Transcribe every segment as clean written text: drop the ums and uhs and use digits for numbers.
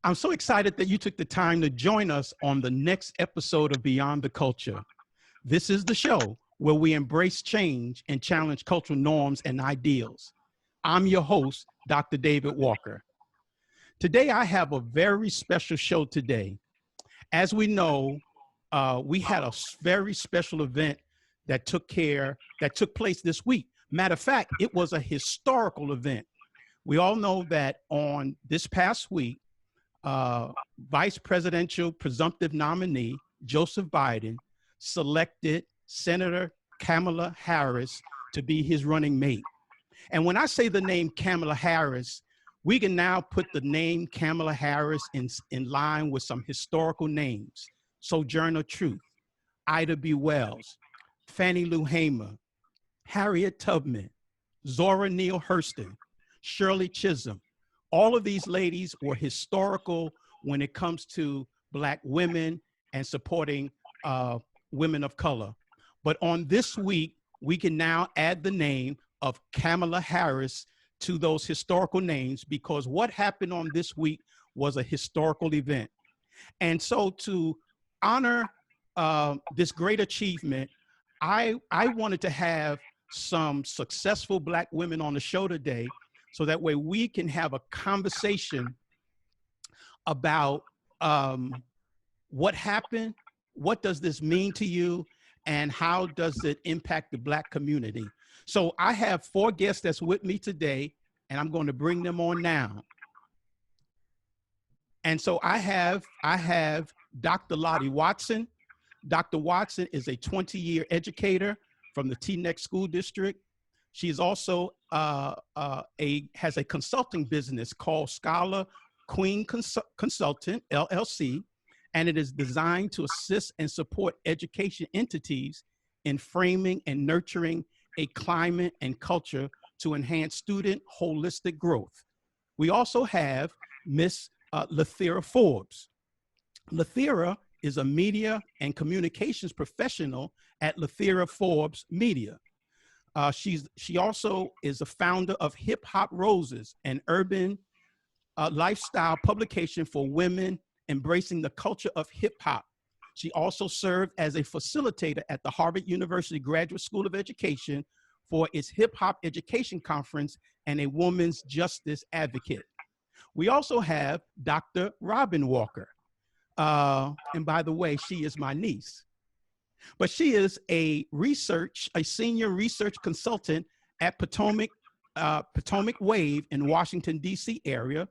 I'm so excited that you took the time to join us on the next episode of Beyond the Culture. This is the show where we embrace change and challenge cultural norms and ideals. I'm your host, Dr. David Walker. Today, I have a very special show today. As we know, we had a very special event that took place this week. Matter of fact, it was a historical event. We all know that on this past week, Vice Presidential Presumptive Nominee Joseph Biden selected Senator Kamala Harris to be his running mate. And when I say the name Kamala Harris, we can now put the name Kamala Harris in line with some historical names: Sojourner Truth, Ida B. Wells, Fannie Lou Hamer, Harriet Tubman, Zora Neale Hurston, Shirley Chisholm. All of these ladies were historical when it comes to Black women and supporting women of color. But on this week, we can now add the name of Kamala Harris to those historical names, because what happened on this week was a historical event. And so to honor this great achievement, I wanted to have some successful Black women on the show today, so that way we can have a conversation about what happened, what does this mean to you, and how does it impact the Black community. So I have 4 guests that's with me today, and I'm going to bring them on now. And so I have Dr. Lottie Watson. Dr. Watson is a 20-year educator from the Teaneck School District. She's also has a consulting business called Scholar Queen Consultant, LLC, and it is designed to assist and support education entities in framing and nurturing a climate and culture to enhance student holistic growth. We also have Miss Lethera Forbes. Lethera is a media and communications professional at Lethera Forbes Media. She also is a founder of Hip Hop Roses, an urban lifestyle publication for women embracing the culture of hip hop. She also served as a facilitator at the Harvard University Graduate School of Education for its Hip Hop Education Conference and a woman's justice advocate. We also have Dr. Robin Walker. And by the way, she is my niece. But she is a senior research consultant at Potomac Wave in Washington, D.C. area.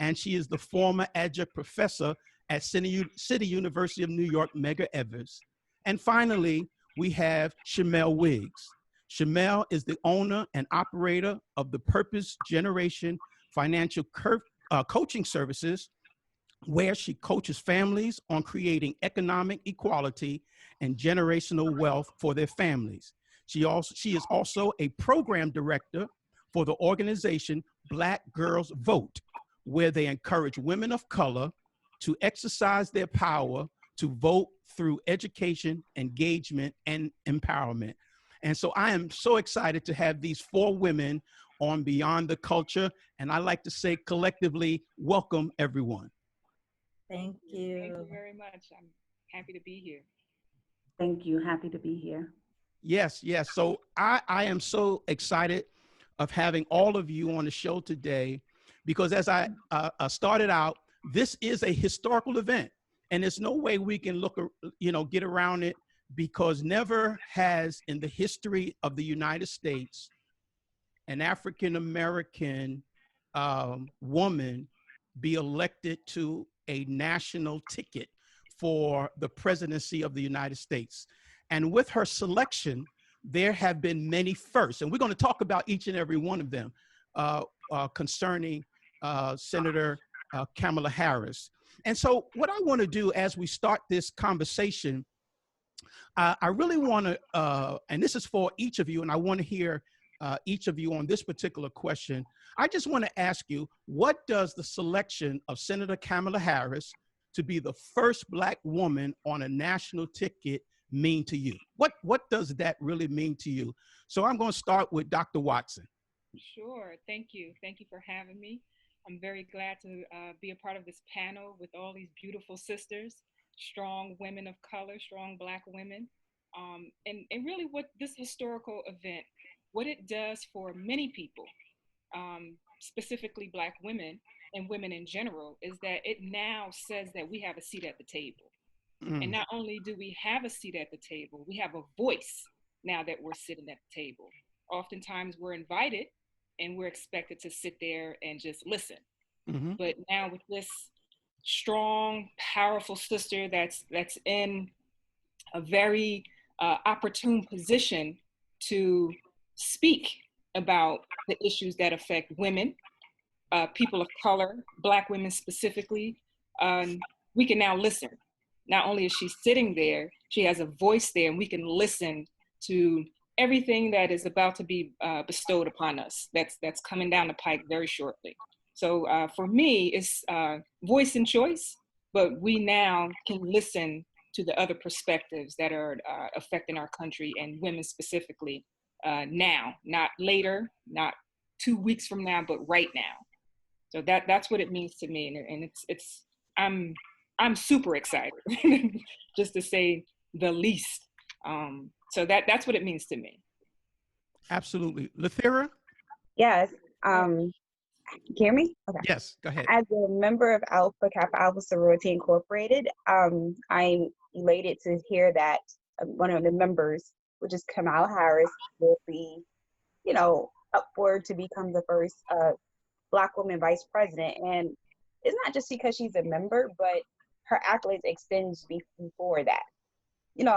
And she is the former adjunct professor at City University of New York, Medgar Evers. And finally, we have Shamel Wiggs. Shamel is the owner and operator of the Purpose Generation Financial Coaching Services, where she coaches families on creating economic equality and generational wealth for their families. She is also a program director for the organization Black Girls Vote, where they encourage women of color to exercise their power to vote through education, engagement, and empowerment. And so I am so excited to have these 4 women on Beyond the Culture. And I like to say collectively, welcome everyone. Thank you. Thank you very much. I'm happy to be here. Thank you. Happy to be here. Yes, yes. So I am so excited of having all of you on the show today, because as I started out, this is a historical event, and there's no way we can get around it, because never has in the history of the United States an African-American woman be elected to a national ticket for the presidency of the United States. And with her selection, there have been many firsts, and we're going to talk about each and every one of them concerning Senator Kamala Harris. And so what I want to do as we start this conversation, I really want to, and this is for each of you, and I want to hear each of you on this particular question. I just want to ask you, what does the selection of Senator Kamala Harris to be the first Black woman on a national ticket mean to you? What does that really mean to you? So I'm going to start with Dr. Watson. Sure. Thank you. Thank you for having me. I'm very glad to be a part of this panel with all these beautiful sisters, strong women of color, strong Black women. And really what this historical event, what it does for many people, specifically Black women and women in general, is that it now says that we have a seat at the table. And Mm. not only do we have a seat at the table, we have a voice now that we're sitting at the table. Oftentimes we're invited and we're expected to sit there and just listen. Mm-hmm. But now with this strong, powerful sister that's in a very opportune position to speak about the issues that affect women, people of color, Black women specifically, we can now listen. Not only is she sitting there, she has a voice there, and we can listen to everything that is about to be bestowed upon us. That's coming down the pike very shortly. So for me, it's voice and choice, but we now can listen to the other perspectives that are affecting our country and women specifically now, not later, not 2 weeks from now, but right now. So that's what it means to me, and it's I'm super excited, just to say the least. So that's what it means to me. Absolutely. Lathira? Yes. Can you hear me? Okay. Yes, go ahead. As a member of Alpha Kappa Alpha Sorority Incorporated, I'm elated to hear that one of the members, which is Kamala Harris, will be, upward to become the first Black woman vice president. And it's not just because she's a member, but her accolades extends before that.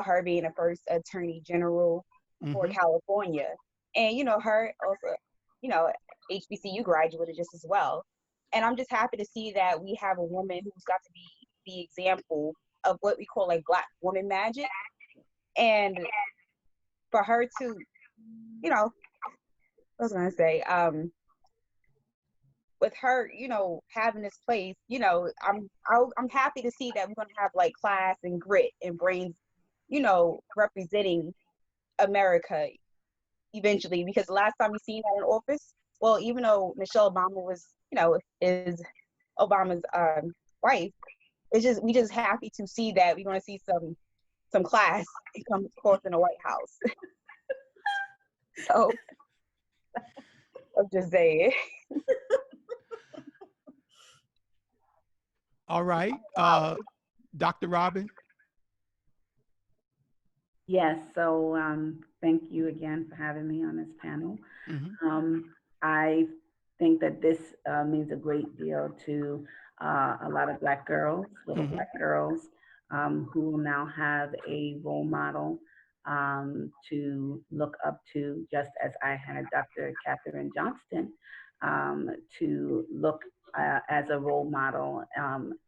Her being the first attorney general for Mm-hmm. California. And, her also, HBCU graduated just as well. And I'm just happy to see that we have a woman who's got to be the example of what we call like Black woman magic. And for her to, I was going to say, with her, having this place, I'm happy to see that we're going to have like class and grit and brains, representing America eventually, because the last time we seen that in office, well, even though Michelle Obama was, is Obama's wife, we just happy to see that we're going to see some class come forth in the White House. So I'm just saying. All right. Dr. Robin? Yes, so thank you again for having me on this panel. Mm-hmm. I think that this means a great deal to a lot of Black girls, little Mm-hmm. Black girls, who will now have a role model to look up to, just as I had Dr. Katherine Johnston to look as a role model,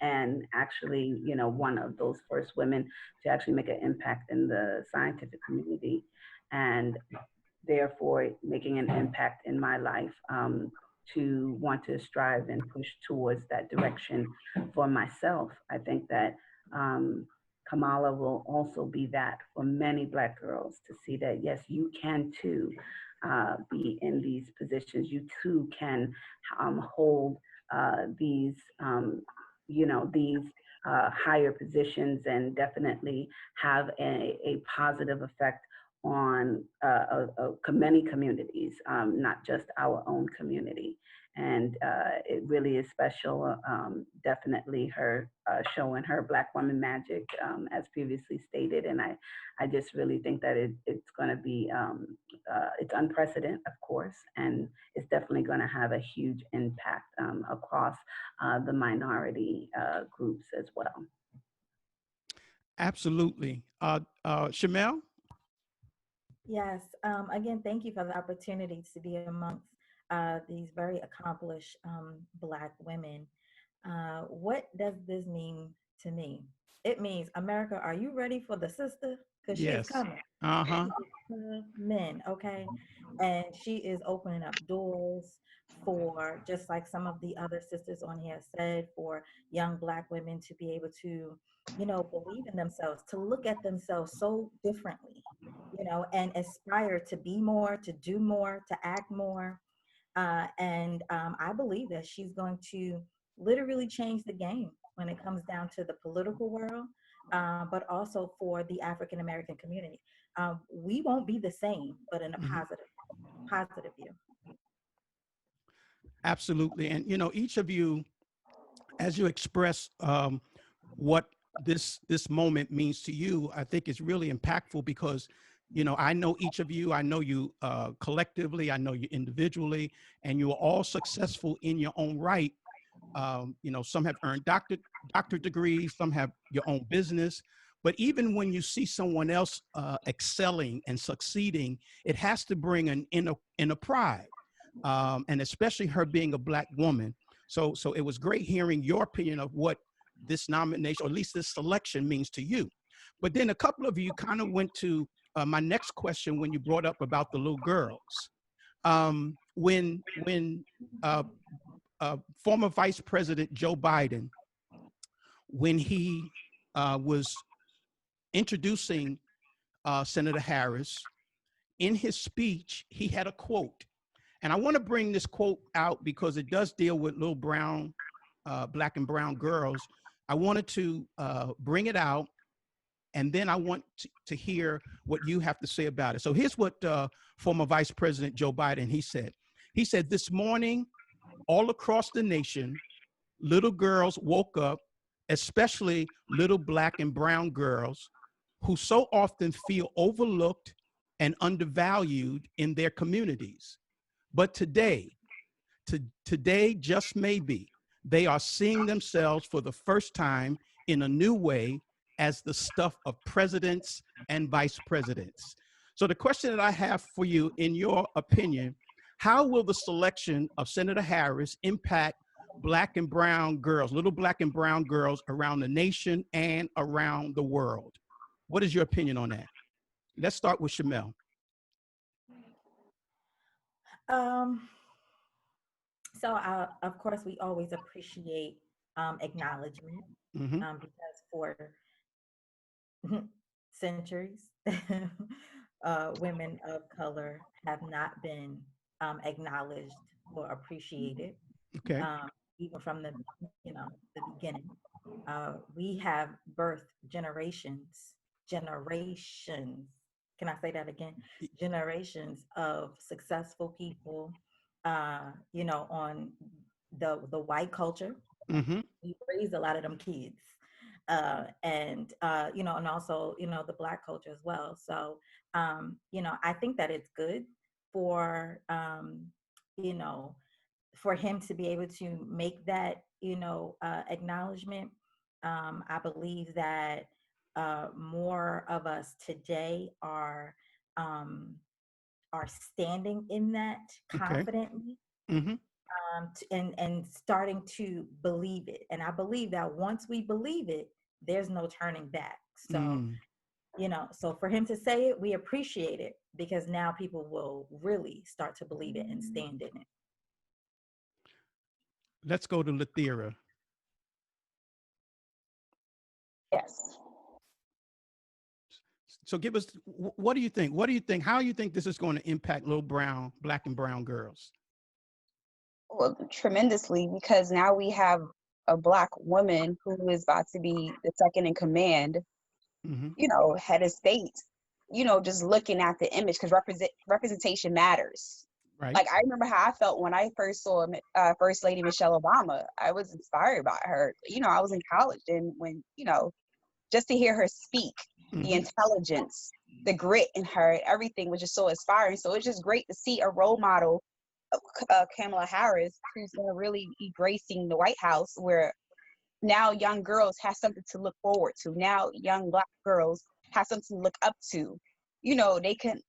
and actually, one of those first women to actually make an impact in the scientific community, and therefore making an impact in my life, to want to strive and push towards that direction for myself. I think that Kamala will also be that for many Black girls, to see that, yes, you can too be in these positions. You too can hold these, these higher positions, and definitely have a positive effect on many communities, not just our own community. And it really is special, definitely her showing her Black woman magic, as previously stated. And I just really think that it's going to be, it's unprecedented, of course, and it's definitely going to have a huge impact across the minority groups as well. Absolutely. Shamel? Yes. Again, thank you for the opportunity to be amongst these very accomplished Black women. What does this mean to me? It means, America, are you ready for the sister? Because she's Yes. coming. Uh-huh. Men, okay? And she is opening up doors for, just like some of the other sisters on here said, for young Black women to be able to, believe in themselves, to look at themselves so differently, and aspire to be more, to do more, to act more. And I believe that she's going to literally change the game when it comes down to the political world, but also for the African American community. We won't be the same, but in a Mhm. positive view. Absolutely. And, you know, each of you, as you express what this moment means to you, I think is really impactful because, you know, I know each of you. I know you collectively. I know you individually, and you are all successful in your own right. You know, some have earned doctorate degrees, some have your own business. But even when you see someone else excelling and succeeding, it has to bring an inner pride, and especially her being a Black woman. So it was great hearing your opinion of what this nomination, or at least this selection, means to you. But then a couple of you kind of went to my next question when you brought up about the little girls. When former Vice President Joe Biden, when he was introducing Senator Harris, in his speech, he had a quote. And I want to bring this quote out because it does deal with little brown, Black and brown girls. I wanted to bring it out, and then I want to hear what you have to say about it. So here's what former Vice President Joe Biden, he said. He said, "This morning, all across the nation, little girls woke up, especially little Black and brown girls, who so often feel overlooked and undervalued in their communities. But today, just maybe, they are seeing themselves for the first time in a new way as the stuff of presidents and vice presidents." So the question that I have for you, in your opinion, how will the selection of Senator Harris impact Black and brown girls, little Black and brown girls around the nation and around the world? What is your opinion on that? Let's start with Shamel. Um, so of course, we always appreciate acknowledgement, Mm-hmm. because for centuries, women of color have not been acknowledged or appreciated, Okay. um, even from the beginning. We have birthed generations. Can I say that again? Generations of successful people, on the white culture. Mm-hmm. We raised a lot of them kids, and also the Black culture as well. So I think that it's good for you know for him to be able to make that acknowledgement. I believe that more of us today um, are standing in that Okay. confidently, Mm-hmm. and starting to believe it. And I believe that once we believe it, there's no turning back. So Mm. so for him to say it, we appreciate it, because now people will really start to believe it and stand in it. Let's go to Lathira. Yes. So give us, what do you think? What do you think? How do you think this is going to impact little brown, Black and brown girls? Well, tremendously, because now we have a Black woman who is about to be the second in command, Mm-hmm. head of state, just looking at the image, because representation matters. Right. Like, I remember how I felt when I first saw First Lady Michelle Obama. I was inspired by her. I was in college, and when, just to hear her speak, the Mm-hmm. intelligence, the grit in her, everything was just so inspiring. So it's just great to see a role model, Kamala Harris, who's going to really be gracing the White House, where now young girls have something to look forward to. Now young Black girls have something to look up to. They can,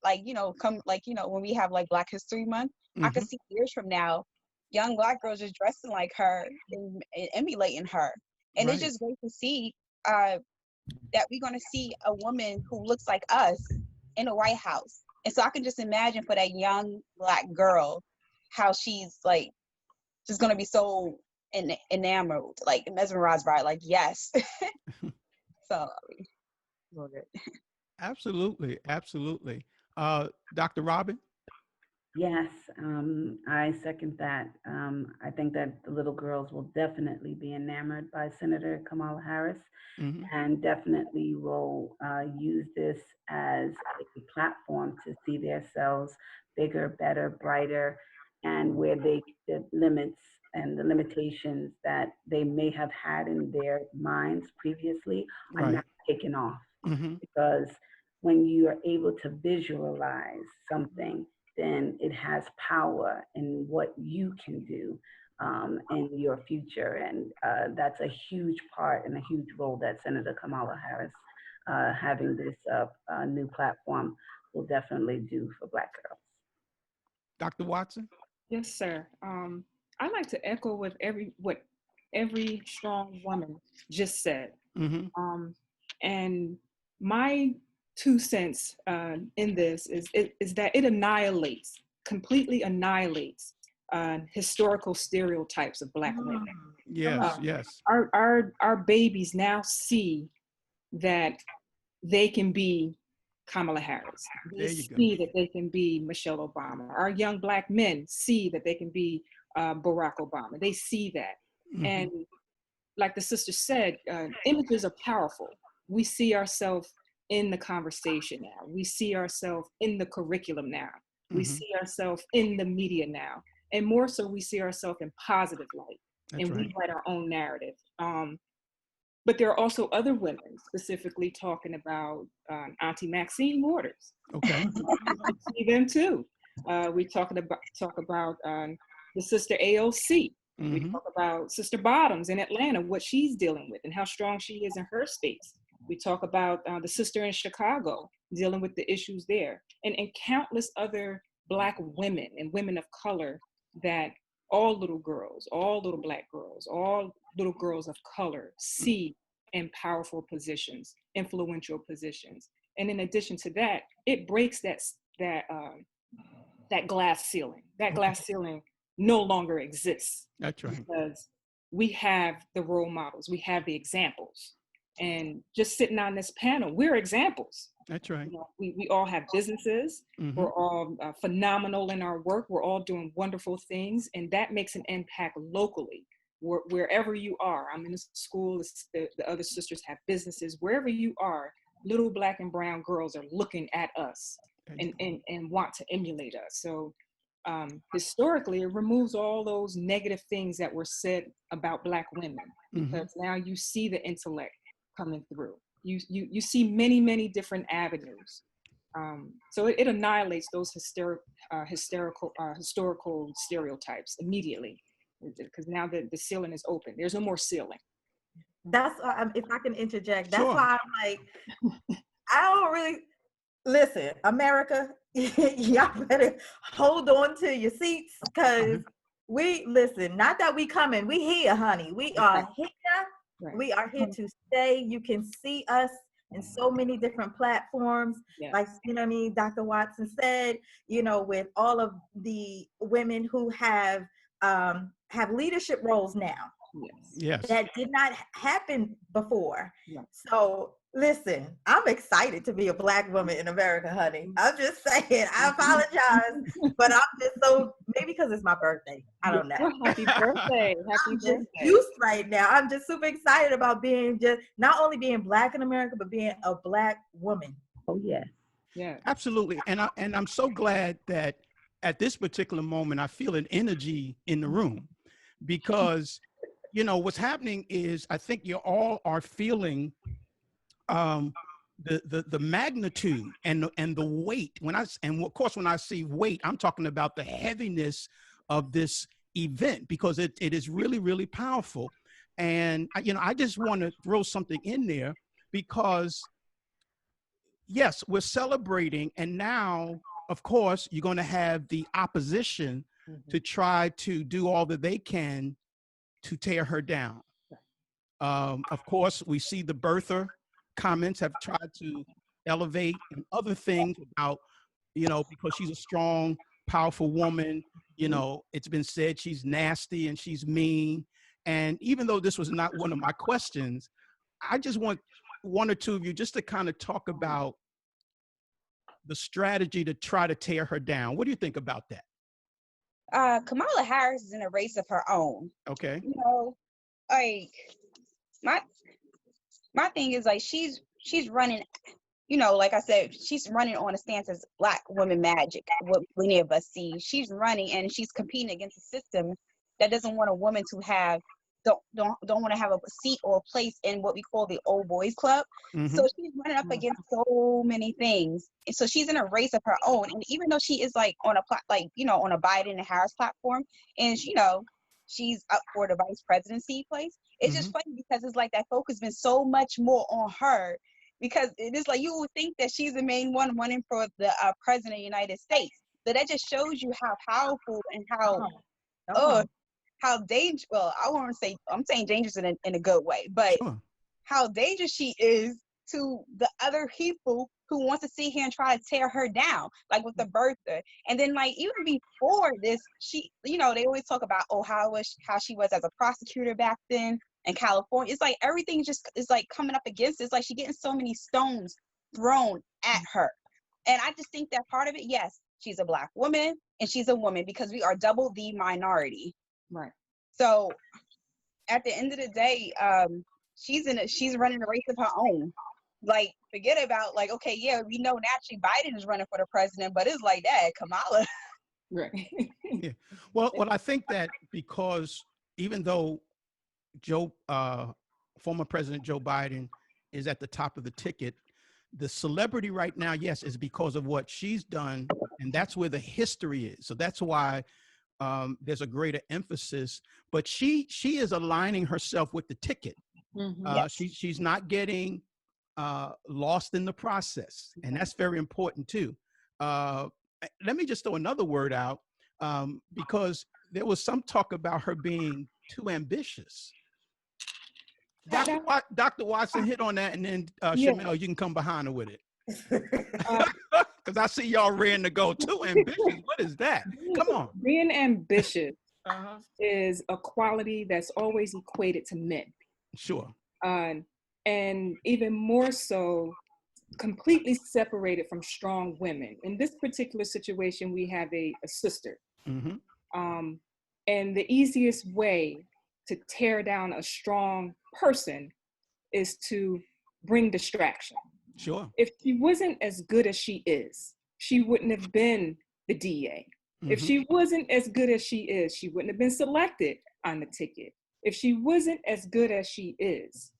come, when we have like Black History Month, I Mm-hmm. could see years from now, young Black girls just dressing like her and emulating her. And it's Right. just great to see that we're going to see a woman who looks like us in the White House. And so I can just imagine for that young Black girl, how she's like, just going to be so enamored, like mesmerized by it, like, yes. So, a little bit. Absolutely. Absolutely. Dr. Robin? Yes, I second that. I think that the little girls will definitely be enamored by Senator Kamala Harris, Hmm. and definitely will use this as a platform to see themselves bigger, better, brighter, and where the limits and the limitations that they may have had in their minds previously are now Right. taken off. Hmm. Because when you are able to visualize something, then it has power in what you can do in your future. And that's a huge part and a huge role that Senator Kamala Harris having this new platform will definitely do for Black girls. Dr. Watson? Yes, sir. I like to echo what every strong woman just said. Hmm. Um, and my 2 cents in this is that it completely annihilates historical stereotypes of Black women. Come Yes, Uh, on. yes. our babies now see that they can be Kamala Harris. They There you go. see that they can be Michelle Obama. Our young Black men see that they can be Barack Obama. They see that. Hmm. And like the sister said, images are powerful. We see ourselves in the conversation now. We see ourselves in the curriculum now. We Hmm. see ourselves in the media now. And more so, we see ourselves in positive light. That's And right. we write our own narrative. But there are also other women, specifically talking about Auntie Maxine Waters. Okay. We see them too. We talk about the sister AOC. We Hmm. talk about Sister Bottoms in Atlanta, what she's dealing with, and how strong she is in her space. We talk about the sister in Chicago dealing with the issues there, and countless other Black women and women of color that all little girls, all little Black girls, all little girls of color see in powerful positions, influential positions. And in addition to that, it breaks that glass ceiling. That Okay. glass ceiling no longer exists That's right. because we have the role models, we have the examples. And just sitting on this panel, we're examples. That's right. You know, we all have businesses. Hmm. We're all phenomenal in our work. We're all doing wonderful things, and that makes an impact locally. Wherever you are, I'm in a school. The other sisters have businesses. Wherever you are, little Black and brown girls are looking at us and want to emulate us. So historically, it removes all those negative things that were said about Black women, Hmm. because now you see the intellect coming through. You see many different avenues. So it annihilates those historical stereotypes immediately, because now the ceiling is open. There's no more ceiling. That's if I can interject. That's Sure. why I'm like, I don't really listen, America. Y'all better hold on to your seats because Mhm. we listen. Not that we coming, we here, honey. We are here. Right. We are here to stay. You can see us in so many different platforms. Yes. Like, you know what I mean? Dr. Watson said, you know, with all of the women who have leadership roles now Yes. Yes. that did not happen before. Yeah. So listen, I'm excited to be a Black woman in America, honey. I'm just saying, I apologize, but I'm just so, maybe because it's my birthday. I don't know. Well, happy birthday. Happy I'm just birthday. juiced right now. I'm just super excited about being just not only being Black in America, but being a Black woman. Oh, yes. Yeah. Absolutely. And I'm so glad that at this particular moment I feel an energy in the room, because you know what's happening is I think you all are feeling the magnitude and the weight. And of course when I see weight, I'm talking about the heaviness of this event, because it is really powerful. And I just want to throw something in there, because yes, we're celebrating, and now of course you're going to have the opposition to try to do all that they can to tear her down. Of course, we see the birther comments have tried to elevate and other things about, because she's a strong, powerful woman. It's been said she's nasty and she's mean. And even though this was not one of my questions, I just want one or two of you just to kind of talk about the strategy to try to tear her down. What do you think about that? Kamala Harris is in a race of her own. Okay. You know, like my thing is like she's running. You know, like I said, she's running on a stance as Black woman magic. What many of us see, she's running and she's competing against a system that doesn't want a woman to have don't want to have a seat or a place in what we call the old boys club. Mm-hmm. So she's running up against so many things, and so she's in a race of her own. And even though she is like on a on a Biden and Harris platform, and she's up for the vice presidency place, it's just funny because it's like that focus been so much more on her, because it is like you would think that she's the main one running for the president of the United States. So that just shows you how powerful and how dangerous, well, I won't say, I'm saying dangerous in a good way, but how dangerous she is to the other people who want to sit here and try to tear her down, like with the birther. And then like even before this, she, they always talk about, how she was as a prosecutor back then in California. It's like everything just is like coming up against it. It's like she's getting so many stones thrown at her. And I just think that part of it, yes, she's a Black woman and she's a woman because we are double the minority. Right. So at the end of the day, she's running a race of her own. Like, forget about like, okay, yeah, we know naturally Biden is running for the president, but it's like that, Kamala. Right. Yeah. Well, I think that because even though former President Joe Biden is at the top of the ticket, the celebrity right now, yes, is because of what she's done, and that's where the history is. So that's why there's a greater emphasis. But she is aligning herself with the ticket. Yes. She's not getting lost in the process, and that's very important too. Let me just throw another word out, because there was some talk about her being too ambitious. Dr. Watson hit on that, and then Shamel, you can come behind her with it. Because I see y'all ready to go. Too ambitious. What is that? Come on. Being ambitious is a quality that's always equated to men. Sure. And even more so, completely separated from strong women. In this particular situation, we have a sister. And the easiest way to tear down a strong person is to bring distraction. Sure. If she wasn't as good as she is, she wouldn't have been the DA. If she wasn't as good as she is, she wouldn't have been selected on the ticket. If she wasn't as good as she is,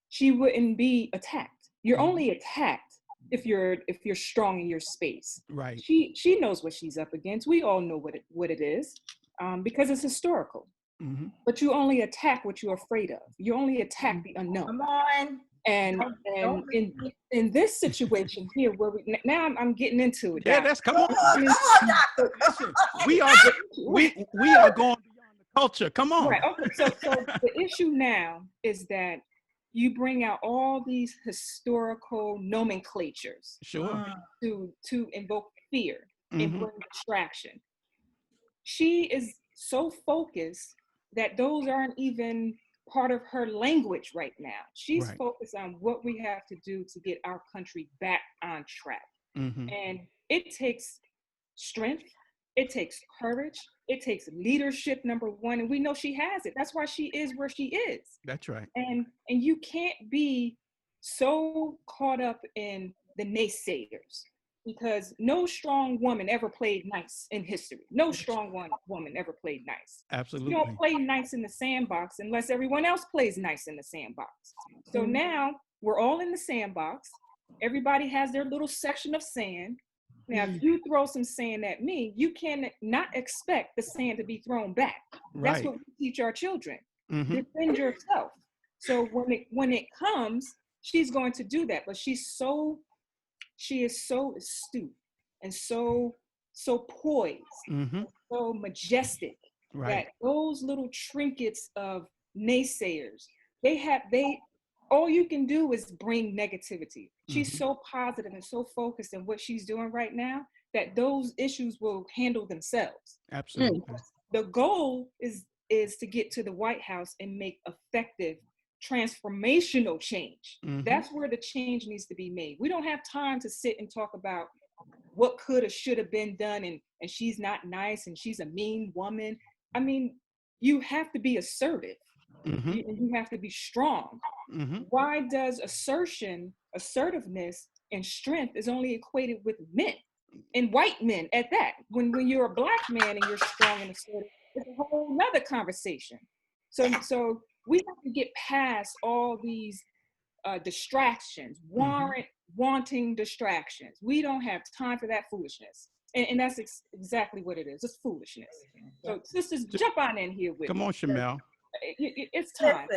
she wouldn't be attacked. You're only attacked if you're strong in your space. Right. She knows what she's up against. We all know what it is, because it's historical. But you only attack what you're afraid of. You only attack the unknown. Come on. And in this situation here, where now I'm getting into it. Yeah, that's come on, doctor. Listen, we are going beyond the culture. Come on. Right. Okay. So the issue now is that you bring out all these historical nomenclatures, sure, to invoke fear and bring distraction. She is so focused that those aren't even part of her language right now. She's focused on what we have to do to get our country back on track. And it takes strength, it takes courage, it takes leadership, number one, and we know she has it. That's why she is where she is. That's right. And you can't be so caught up in the naysayers, because no strong woman ever played nice in history. No strong woman ever played nice. Absolutely. You don't play nice in the sandbox unless everyone else plays nice in the sandbox. So now we're all in the sandbox. Everybody has their little section of sand. Now, if you throw some sand at me, you cannot expect the sand to be thrown back. Right. That's what we teach our children. Defend yourself. So when it comes, she's going to do that. But she is so astute and so poised, so majestic, that those little trinkets of naysayers, all you can do is bring negativity. She's so positive and so focused in what she's doing right now that those issues will handle themselves. Absolutely. The goal is to get to the White House and make effective transformational change. That's where the change needs to be made. We don't have time to sit and talk about what could or should have been done, and she's not nice and she's a mean woman. I mean, you have to be assertive. Mm-hmm. You have to be strong. Mm-hmm. Why does assertiveness, and strength is only equated with men, and white men at that? When you're a black man and you're strong and assertive, it's a whole nother conversation. So we have to get past all these distractions, wanting distractions. We don't have time for that foolishness. And that's exactly what it is. It's foolishness. So sisters, jump on in here with Come me. on, Shamel. It's time.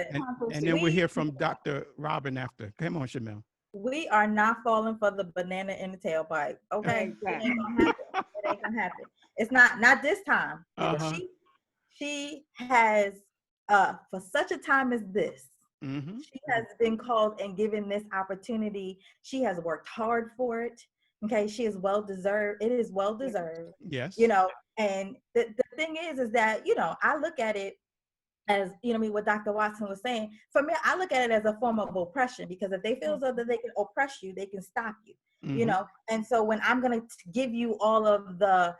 And then we'll hear from Dr. Robin after. Come on, Shamel. We are not falling for the banana in the tailpipe. Okay, Exactly. it ain't gonna happen. It ain't gonna happen. It's not this time. Uh-huh. She has for such a time as this. Mm-hmm. She has been called and given this opportunity. She has worked hard for it. Okay, she is well deserved. It is well deserved. Yes. You know, and the thing is that, you know, I look at it as, you know, what Dr. Watson was saying. For me, I look at it as a form of oppression, because if they feel as though that they can oppress you, they can stop you. Mm-hmm. You know, and so when I'm going to give you all of the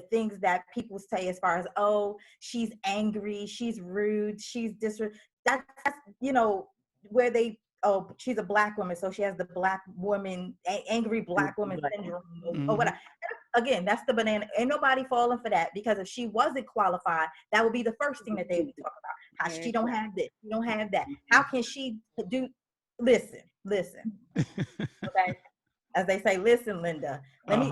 things that people say as far as, oh, she's angry, she's rude, she's that's, you know, where they, oh, she's a black woman, so she has the black woman, angry black woman syndrome, or whatever. Again, that's the banana. Ain't nobody falling for that, because if she wasn't qualified, that would be the first thing that they would talk about. How she don't have this, she don't have that. How can she do? Listen. Okay, as they say, listen, Linda. Let me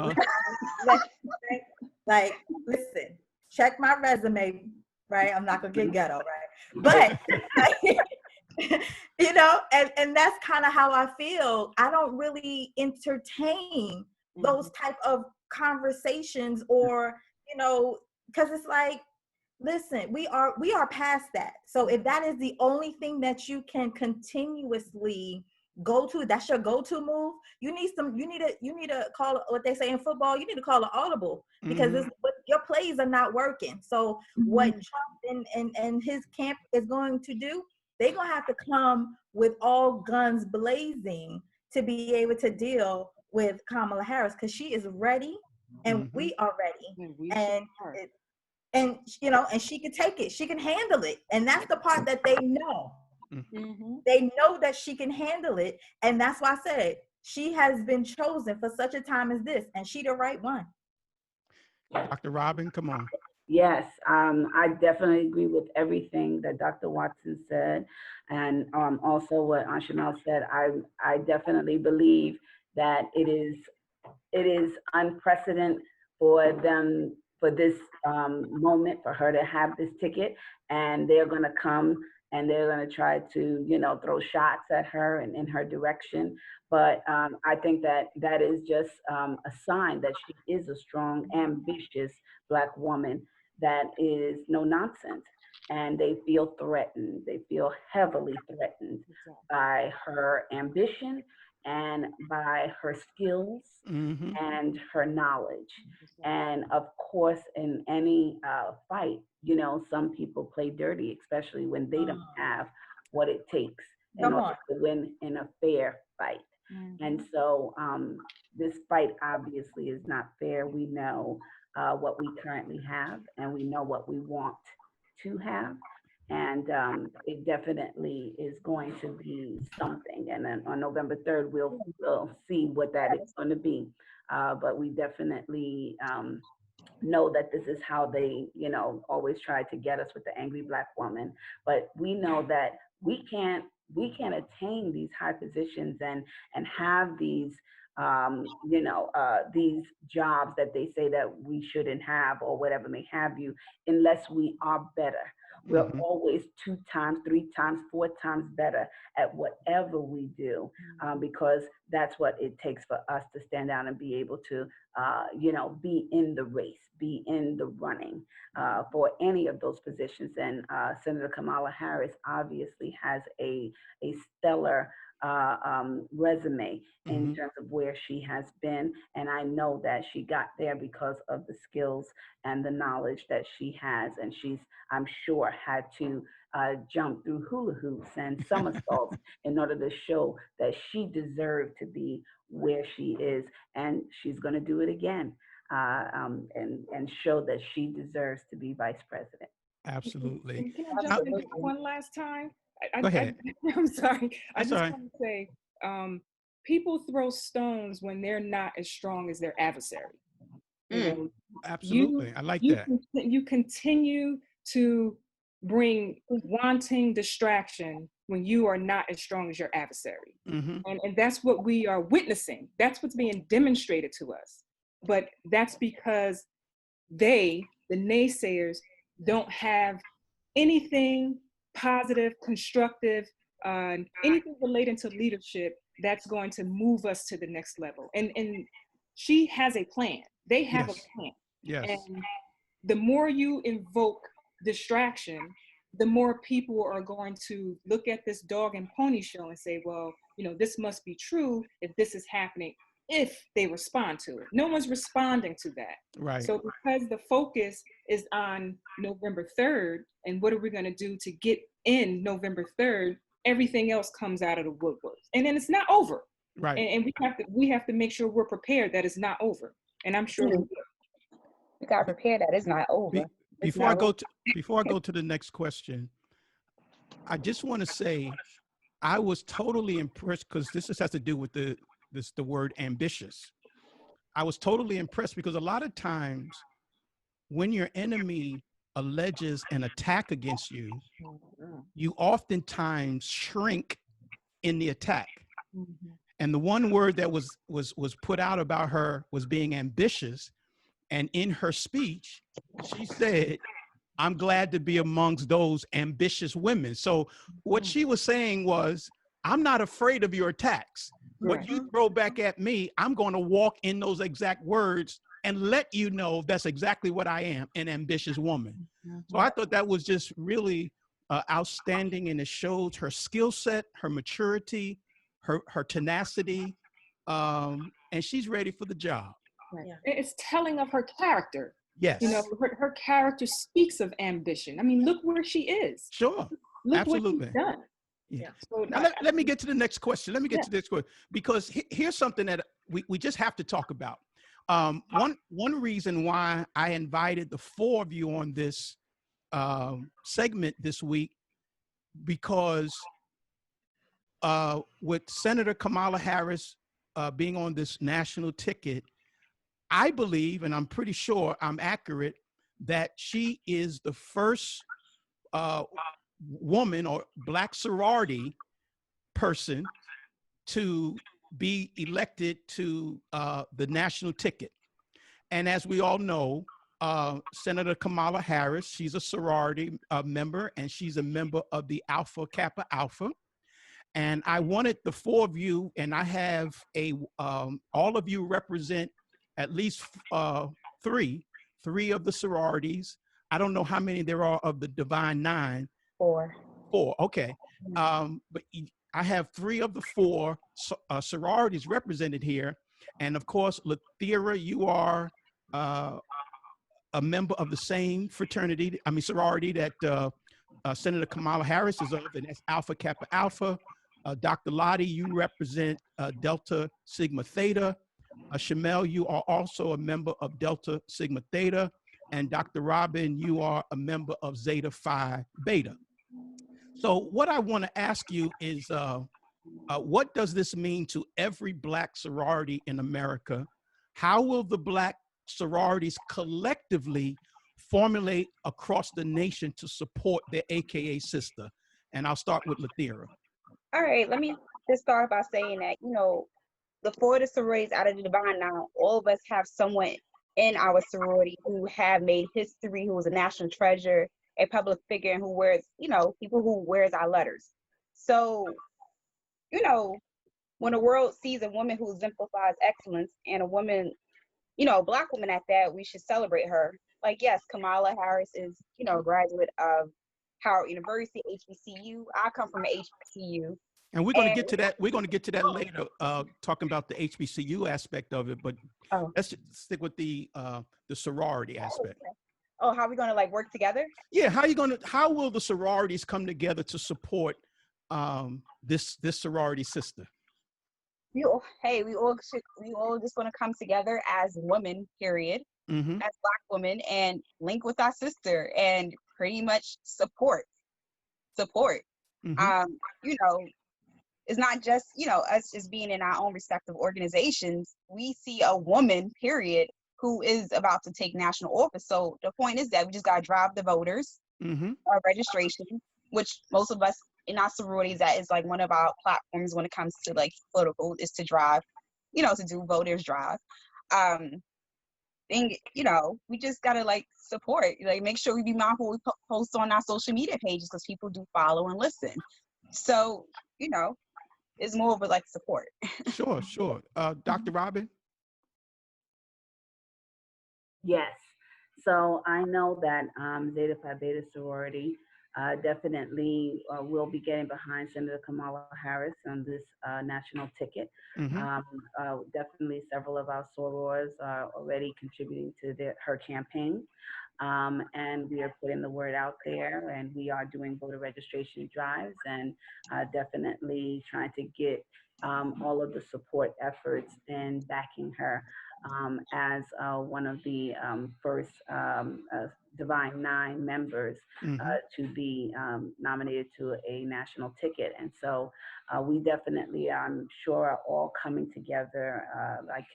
like listen. Check my resume, right? I'm not gonna get ghetto, right? But you know, and that's kind of how I feel. I don't really entertain those type of conversations, or, you know, because it's like, listen, we are past that. So if that is the only thing that you can continuously go to, that's your go-to move, you need to call, what they say in football, you need to call an audible, because your plays are not working. So what Trump and his camp is going to do, they're gonna have to come with all guns blazing to be able to deal with Kamala Harris, because she is ready and we are ready, and you know, and she can take it, she can handle it, and that's the part that they know. They know that she can handle it, and that's why I said she has been chosen for such a time as this, and she the right one. Dr. Robin, come on. Yes, I definitely agree with everything that Dr. Watson said, and also what Anshamel said. I definitely believe that it is unprecedented for them, for this moment, for her to have this ticket, and they're going to come and they're going to try to, you know, throw shots at her and in her direction. But I think that is just a sign that she is a strong, ambitious Black woman that is no nonsense. And they feel threatened. They feel heavily threatened by her ambition and by her skills and her knowledge. And of course, in any fight, you know, some people play dirty, especially when they don't have what it takes in order to win in a fair fight. And so this fight obviously is not fair. We know what we currently have, and we know what we want to have. And it definitely is going to be something. And then on November 3rd, we'll see what that is going to be. But we definitely know that this is how they, you know, always try to get us with the angry Black woman. But we know that we can't attain these high positions and have these these jobs that they say that we shouldn't have, or whatever may have you, unless we are better. We're always 2 times, 3 times, 4 times better at whatever we do, because that's what it takes for us to stand out and be able to, be in the race, be in the running for any of those positions. And Senator Kamala Harris obviously has a stellar resume in terms of where she has been. And I know that she got there because of the skills and the knowledge that she has. And she's, I'm sure, had to jump through hula hoops and somersaults in order to show that she deserved to be where she is, and she's going to do it again, and show that she deserves to be vice president. Absolutely. Can I jump in one last time? Go ahead. I'm sorry. I That's just all right. want to say, people throw stones when they're not as strong as their adversary. You know, Absolutely. I like that. You continue to bring wanting distraction when you are not as strong as your adversary. And that's what we are witnessing. That's what's being demonstrated to us. But that's because the naysayers, don't have anything positive, constructive, anything relating to leadership that's going to move us to the next level. And she has a plan. They have a plan. Yes. And the more you invoke distraction, the more people are going to look at this dog and pony show and say, well, you know, this must be true if this is happening, if they respond to it. No one's responding to that. Right. So because the focus is on November 3rd, and what are we going to do to get in November 3rd, everything else comes out of the woodworks. And then it's not over. Right. And we have to make sure we're prepared that it's not over. And I'm sure we got to prepare that it's not over. Before I go to the next question, I just want to say I was totally impressed, because this has to do with the word ambitious. I was totally impressed because a lot of times when your enemy alleges an attack against you, you oftentimes shrink in the attack. And the one word that was put out about her was being ambitious. And in her speech, she said, I'm glad to be amongst those ambitious women. So what she was saying was, I'm not afraid of your attacks. What you throw back at me, I'm going to walk in those exact words and let you know that's exactly what I am, an ambitious woman. So I thought that was just really outstanding, and it shows her skill set, her maturity, her tenacity, and she's ready for the job. Right. Yeah. It's telling of her character. Yes. You know, her character speaks of ambition. I mean, look where she is. Sure. Look Absolutely. what she's done. Yeah. So now let me get to the next question. Let me get to this question, because here's something that we just have to talk about. One reason why I invited the four of you on this segment this week, because with Senator Kamala Harris being on this national ticket, I believe, and I'm pretty sure I'm accurate, that she is the first woman or Black sorority person to be elected to the national ticket. And as we all know, Senator Kamala Harris, she's a sorority member, and she's a member of the Alpha Kappa Alpha. And I wanted the four of you, and I have all of you represent at least three of the sororities. I don't know how many there are of the Divine Nine. Four. Okay. But I have three of the four sororities represented here. And of course, Lathira, you are a member of the same sorority that Senator Kamala Harris is of, and that's Alpha Kappa Alpha. Dr. Lottie, you represent Delta Sigma Theta. Shamel, you are also a member of Delta Sigma Theta. And Dr. Robin, you are a member of Zeta Phi Beta. So what I want to ask you is, what does this mean to every Black sorority in America? How will the Black sororities collectively formulate across the nation to support their AKA sister? And I'll start with Lathira. All right, let me just start by saying that, you know, the four of the sororities out of the Divine Nine, all of us have someone in our sorority who have made history, who is a national treasure, a public figure, and who wears, you know, people who wears our letters. So, you know, when the world sees a woman who exemplifies excellence, and a woman, you know, Black woman at that, we should celebrate her. Like, yes, Kamala Harris is, you know, a graduate of Howard University, HBCU. I come from an HBCU. And we're going to get to that. We're going to get to that later, talking about the HBCU aspect of it. But let's just stick with the sorority aspect. Okay. Oh, how are we going to like work together? Yeah, how will the sororities come together to support this sorority sister? We all just want to come together as women, period, Mm-hmm. as Black women, and link with our sister and pretty much support. Mm-hmm. You know, it's not just, you know, us just being in our own respective organizations. We see a woman, period, who is about to take national office. So the point is that we just got to drive the voters, Mm-hmm. our registration, which most of us in our sororities, that is like one of our platforms when it comes to like political, is to drive, you know, to do voters drive. You know, we just gotta like support, like make sure we be mindful we post on our social media pages because people do follow and listen. So, you know, it's more of a like support. Sure, sure. Dr. Robin? Yes. So I know that Zeta Phi Beta sorority definitely will be getting behind Senator Kamala Harris on this national ticket. Mm-hmm. Definitely several of our sorors are already contributing to her campaign. And we are putting the word out there, and we are doing voter registration drives, and definitely trying to get all of the support efforts in backing her as one of the first Divine Nine members Mm-hmm. to be nominated to a national ticket. And so we definitely, I'm sure, are all coming together, like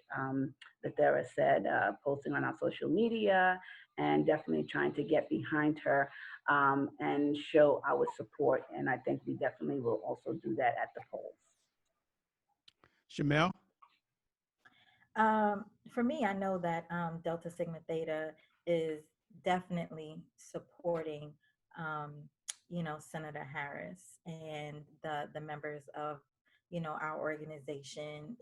Bethera said, posting on our social media, and definitely trying to get behind her and show our support. And I think we definitely will also do that at the polls. Shamel? For me, I know that Delta Sigma Theta is definitely supporting, um, you know, Senator Harris, and the members of, you know, our organization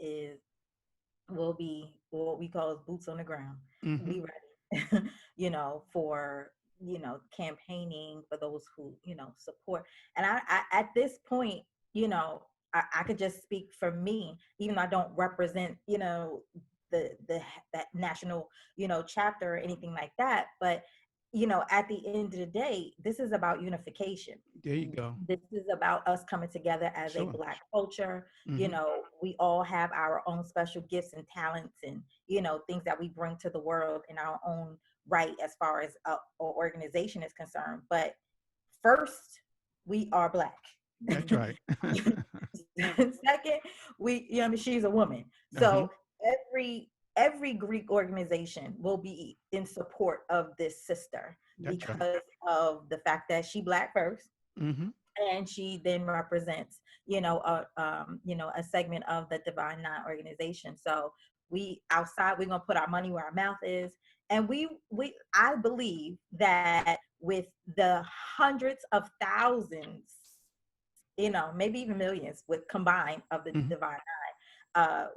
will be what we call boots on the ground. Mm-hmm. We ready, you know, for, you know, campaigning for those who, you know, support. And I at this point, you know, I could just speak for me, even though I don't represent, you know, that national, you know, chapter or anything like that. But, you know, at the end of the day, this is about unification. There you go. This is about us coming together as a Sure. Black culture. Mm-hmm. You know, we all have our own special gifts and talents, and, you know, things that we bring to the world in our own right as far as our organization is concerned. But first, we are Black. That's right. Second, you know, I mean, she's a woman. So every Greek organization will be in support of this sister. That's because right. Of the fact that she Black first. Mm-hmm. And she then represents, you know, a segment of the Divine Nine organization. So we're gonna put our money where our mouth is, and I believe that with the hundreds of thousands, you know, maybe even millions with combined of the Divine Nine,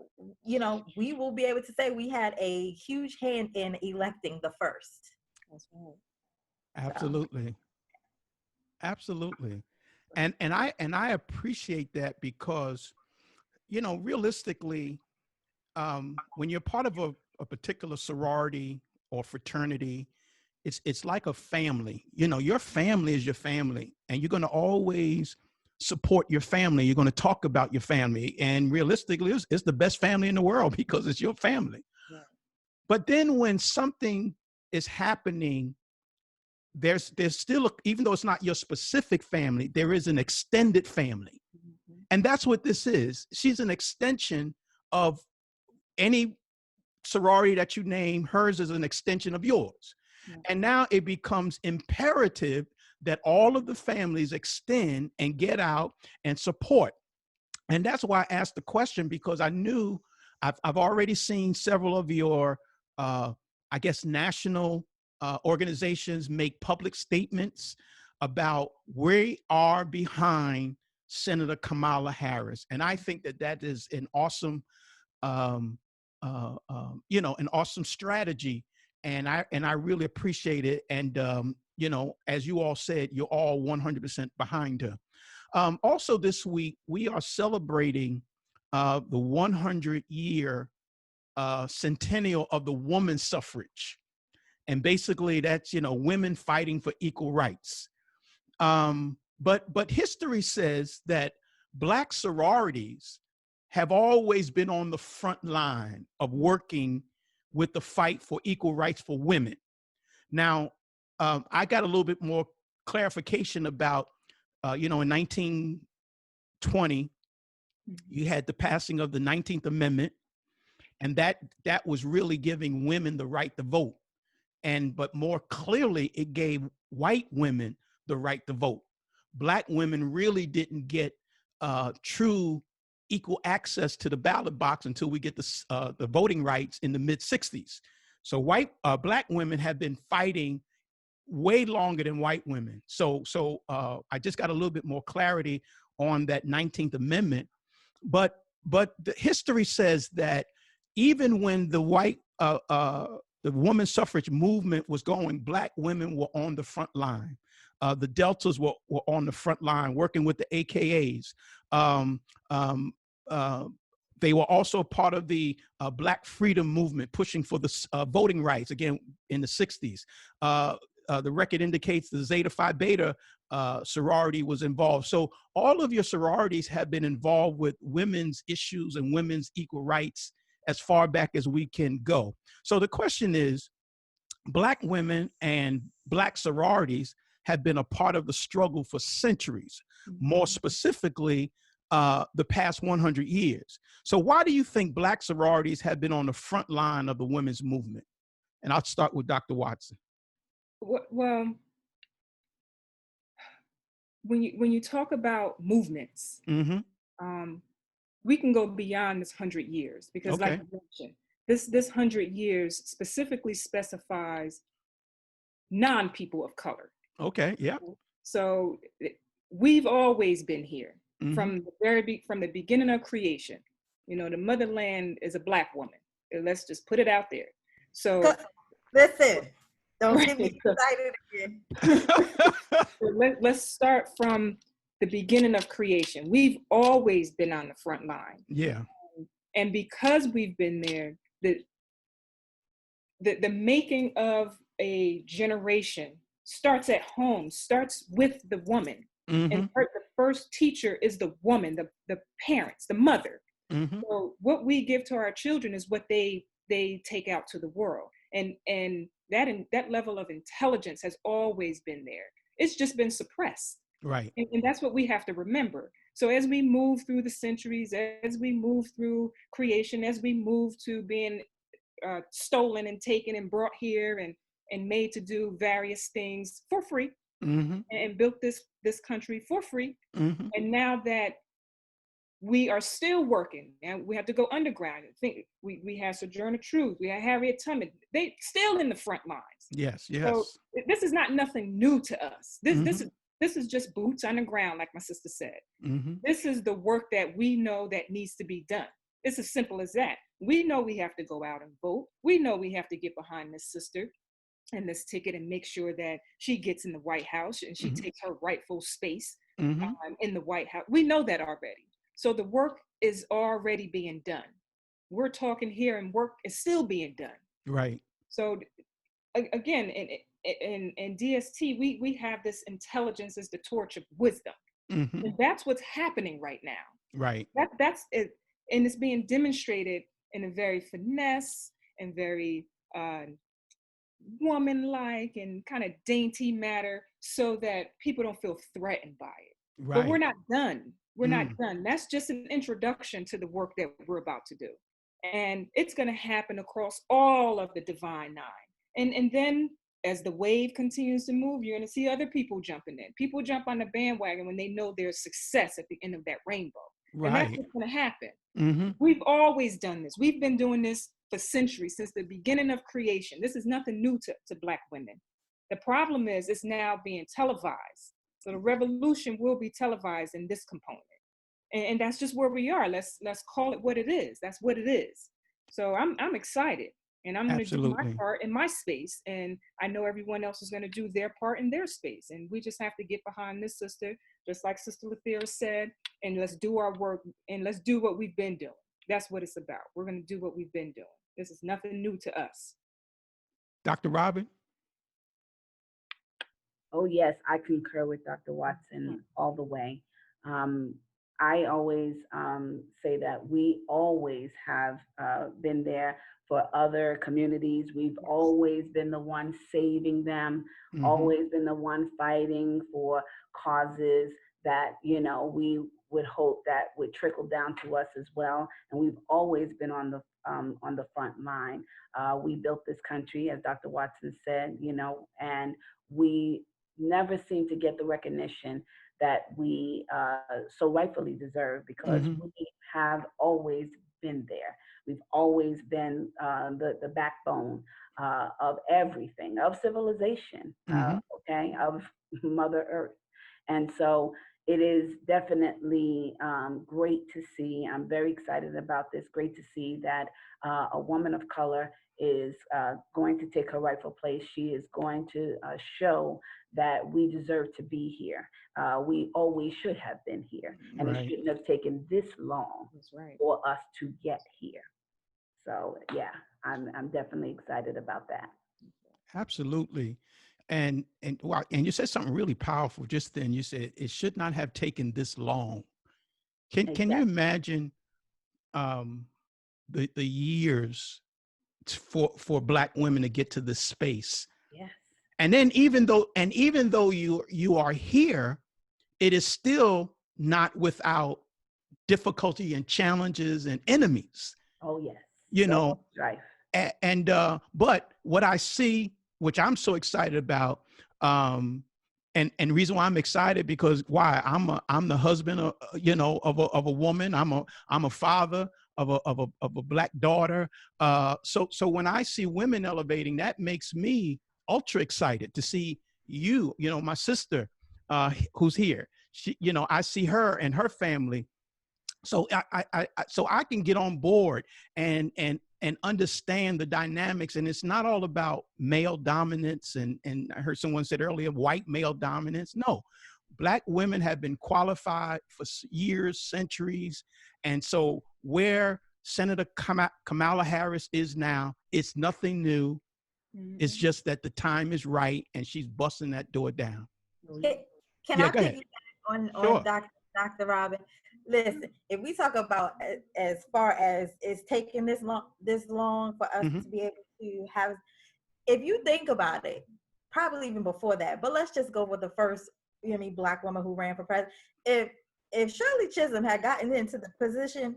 you know, we will be able to say we had a huge hand in electing the first. That's right. Absolutely. Absolutely. And I appreciate that because, you know, realistically, when you're part of a particular sorority or fraternity, it's like a family. You know, your family is your family, and you're going to always support your family. You're going to talk about your family, and realistically, it's the best family in the world because it's your family. Yeah. But then when something is happening, there's still, even though it's not your specific family, there is an extended family. Mm-hmm. And that's what this is. She's an extension of any sorority that you name. Hers is an extension of yours. Mm-hmm. And now it becomes imperative that all of the families extend and get out and support. And that's why I asked the question, because I knew I've already seen several of your, I guess, national organizations make public statements about we are behind Senator Kamala Harris. And I think that is an awesome, you know, an awesome strategy. And I really appreciate it. And, you know, as you all said, you're all 100% behind her. Also this week, we are celebrating the 100-year centennial of the women's suffrage. And basically that's, women fighting for equal rights. But history says that Black sororities have always been on the front line of working with the fight for equal rights for women. Now, I got a little bit more clarification about, in 1920, you had the passing of the 19th Amendment, and that was really giving women the right to vote. But more clearly, it gave white women the right to vote. Black women really didn't get true equal access to the ballot box until we get the voting rights in the mid-60s. So Black women have been fighting way longer than white women. So I just got a little bit more clarity on that 19th Amendment. But the history says that even when the women's suffrage movement was going, Black women were on the front line. The Deltas were on the front line working with the AKAs. They were also part of the Black freedom movement, pushing for the voting rights, again, in the 60s. The record indicates the Zeta Phi Beta sorority was involved. So all of your sororities have been involved with women's issues and women's equal rights as far back as we can go. So the question is, Black women and Black sororities have been a part of the struggle for centuries, more specifically, the past 100 years. So why do you think Black sororities have been on the front line of the women's movement? And I'll start with Dr. Watson. Well, when you talk about movements, we can go beyond this 100 years, because Okay. like you mentioned, this 100 years specifically specifies non-people of color. Okay, yeah. So we've always been here from the beginning of creation. The motherland is a Black woman. Let's just put it out there. So listen, don't get me excited again. Let's start from the beginning of creation. We've always been on the front line. Yeah. And because we've been there, the making of a generation starts at home, starts with the woman. And the first teacher is the woman, the parents, the mother. So what we give to our children is what they take out to the world. And that level of intelligence has always been there. It's just been suppressed. Right. And that's what we have to remember. So as we move through the centuries, as we move through creation, as we move to being stolen and taken and brought here and made to do various things for free, and built this country for free. And now that we are still working, and we have to go underground. I think we have Sojourner Truth, we have Harriet Tubman. They still in the front lines. Yes. So this is not nothing new to us. This is just boots on the ground, like my sister said. This is the work that we know that needs to be done. It's as simple as that. We know we have to go out and vote. We know we have to get behind this sister and this ticket and make sure that she gets in the White House and she takes her rightful space in the White House. We know that already. So the work is already being done. We're talking here and work is still being done. Right. So again, in DST, we have this intelligence as the torch of wisdom. And that's what's happening right now. Right. That's it. And it's being demonstrated in a very finesse and very woman-like and kind of dainty manner, so that people don't feel threatened by it. Right. But we're not done. We're not done. That's just an introduction to the work that we're about to do. And it's going to happen across all of the Divine Nine. And then as the wave continues to move, you're going to see other people jumping in. People jump on the bandwagon when they know there's success at the end of that rainbow. Right. And that's what's going to happen. We've always done this. We've been doing this for centuries, since the beginning of creation. This is nothing new to Black women. The problem is it's now being televised. So the revolution will be televised in this component. And that's just where we are. Let's call it what it is. That's what it is. So I'm excited. And I'm going to do my part in my space. And I know everyone else is going to do their part in their space. And we just have to get behind this sister, just like Sister Lathera said, and let's do our work and let's do what we've been doing. That's what it's about. We're going to do what we've been doing. This is nothing new to us. Dr. Robin? Oh, yes, I concur with Dr. Watson all the way. Um, I always say that we always have been there for other communities. We've always been the one saving them, Mm-hmm. always been the one fighting for causes that, we would hope that would trickle down to us as well. And we've always been on the front line. We built this country, as Dr. Watson said, and we never seem to get the recognition that we so rightfully deserve, because Mm-hmm. we have always been there. We've always been the backbone of everything, of civilization, Mm-hmm. okay, of Mother Earth. And so it is definitely great to see. I'm very excited about this. Great to see that a woman of color is going to take her rightful place. She is going to show that we deserve to be here. We always should have been here, and it Right. shouldn't have taken this long That's right. for us to get here. So yeah, I'm definitely excited about that. Absolutely. And you said something really powerful just then. You said it should not have taken this long. Can you Exactly. imagine um, the years for Black women to get to this space? Yes. And then even though you are here, it is still not without difficulty and challenges and enemies. Oh yes. You So know, much strife. But what I see, which I'm so excited about, and reason why I'm excited, because why I'm the husband of of a woman. I'm a father of a Black daughter. So when I see women elevating, that makes me ultra excited to see my sister, who's here. I see her and her family, so so I can get on board and understand the dynamics. And it's not all about male dominance, and I heard someone said earlier, white male dominance. No, Black women have been qualified for years, centuries. And so where Senator Kamala Harris is now, it's nothing new. It's Mm-hmm. just that the time is right, and she's busting that door down. Can, can Yeah, I go ahead. piggyback on Sure. Dr. Robin? Listen, if we talk about as far as it's taking this long for us Mm-hmm. to be able to have, if you think about it, probably even before that, but let's just go with the first, Black woman who ran for president. If Shirley Chisholm had gotten into the position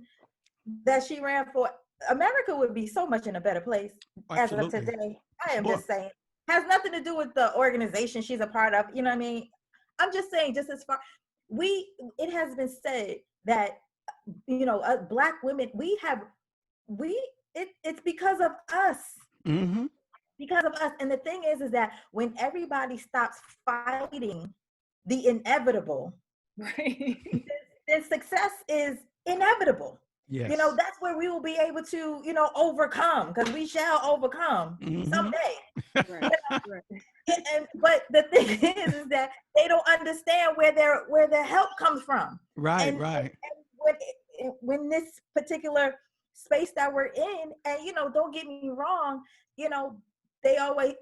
that she ran for, America would be so much in a better place as of Absolutely. today. I am Sure. just saying. Has nothing to do with the organization she's a part of. You know what I mean? I'm just saying, just as far it has been said that Black women, it's because of us. Mm-hmm. Because of us. And the thing is that when everybody stops fighting the inevitable, Right. then success is inevitable. Yes. That's where we will be able to, overcome, because we shall overcome Mm-hmm. someday. Right. Right. But the thing is that they don't understand where their help comes from. Right, And right. when this particular space that we're in, and don't get me wrong, they always,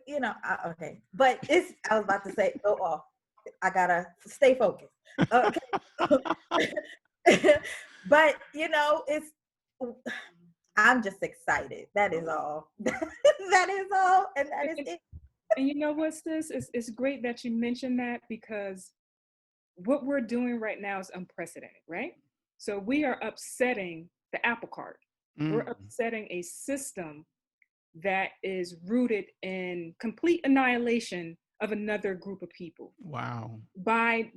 okay, but I was about to say, go off. I gotta stay focused. Okay. But I'm just excited. That is all. That is all, and that is it. And you know what's this? It's great that you mentioned that, because what we're doing right now is unprecedented, right? So we are upsetting the apple cart. We're upsetting a system that is rooted in complete annihilation of another group of people. Wow. By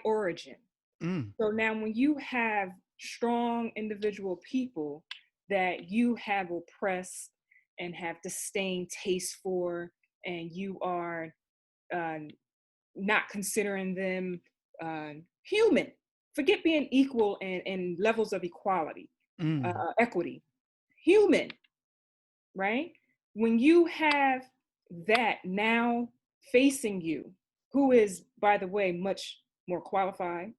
origin. So now when you have strong individual people that you have oppressed and have disdain, taste for, and you are not considering them human, forget being equal in levels of equality, equity, human, right? When you have that now facing you, who is, by the way, much more qualified,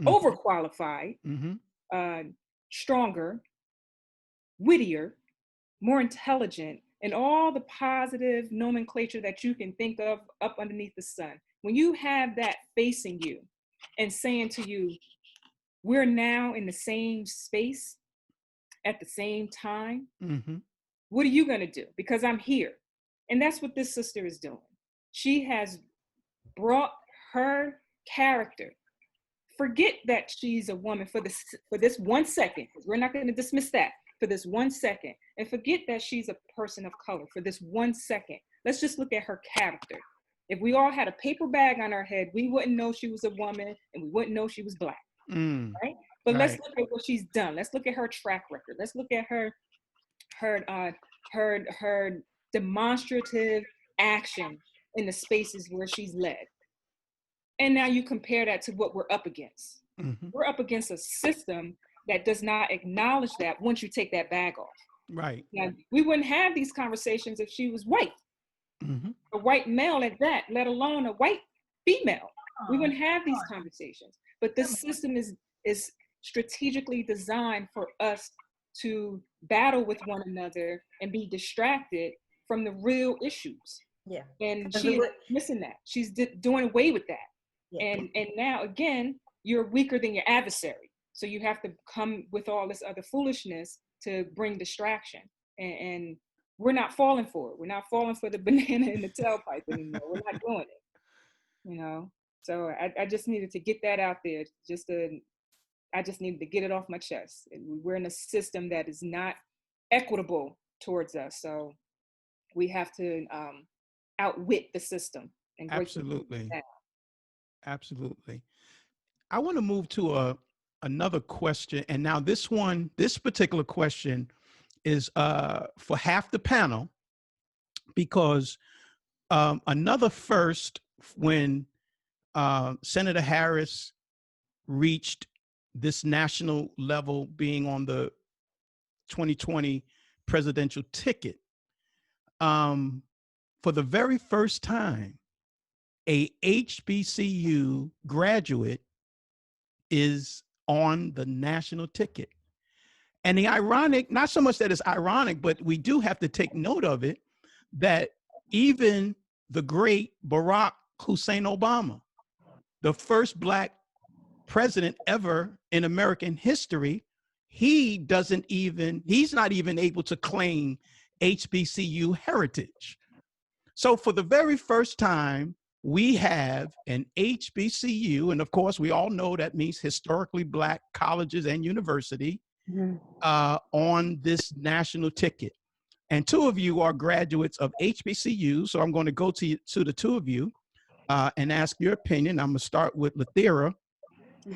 overqualified, stronger, wittier, more intelligent, and all the positive nomenclature that you can think of up underneath the sun. when you have that facing you and saying to you, we're now in the same space at the same time, what are you going to do? Because I'm here. And that's what this sister is doing. She has brought her character. Forget that she's a woman for this 1 second, because we're not going to dismiss that for this 1 second. And forget that she's a person of color for this 1 second. Let's just look at her character. If we all had a paper bag on our head, we wouldn't know she was a woman and we wouldn't know she was Black, right? But let's look at what she's done. Let's look at her track record. Let's look at her demonstrative action in the spaces where she's led. And now you compare that to what we're up against. We're up against a system that does not acknowledge that once you take that bag off. Right. Now, we wouldn't have these conversations if she was white, a white male at that, let alone a white female. We wouldn't have these conversations. But this system is strategically designed for us to battle with one another and be distracted from the real issues. Yeah. And she is missing that. She's doing away with that. Yeah. And now, again, you're weaker than your adversary. So you have to come with all this other foolishness to bring distraction. And we're not falling for it. We're not falling for the banana in the tailpipe anymore. We're not doing it, you know? So I just needed to get that out there. I just needed to get it off my chest. We're in a system that is not equitable towards us. So we have to outwit the system. And Absolutely. Absolutely. I want to move to another question. And now this particular question is for half the panel, because another first when Senator Harris reached this national level, being on the 2020 presidential ticket, for the very first time, a HBCU graduate is on the national ticket. And the ironic, not so much that it's ironic, but we do have to take note of it, that even the great Barack Hussein Obama, the first Black president ever in American history, he's not even able to claim HBCU heritage. So for the very first time, we have an HBCU, and of course, we all know that means historically Black colleges and university, on this national ticket. And two of you are graduates of HBCU, so I'm going to go to the two of you and ask your opinion. I'm going to start with Lathera.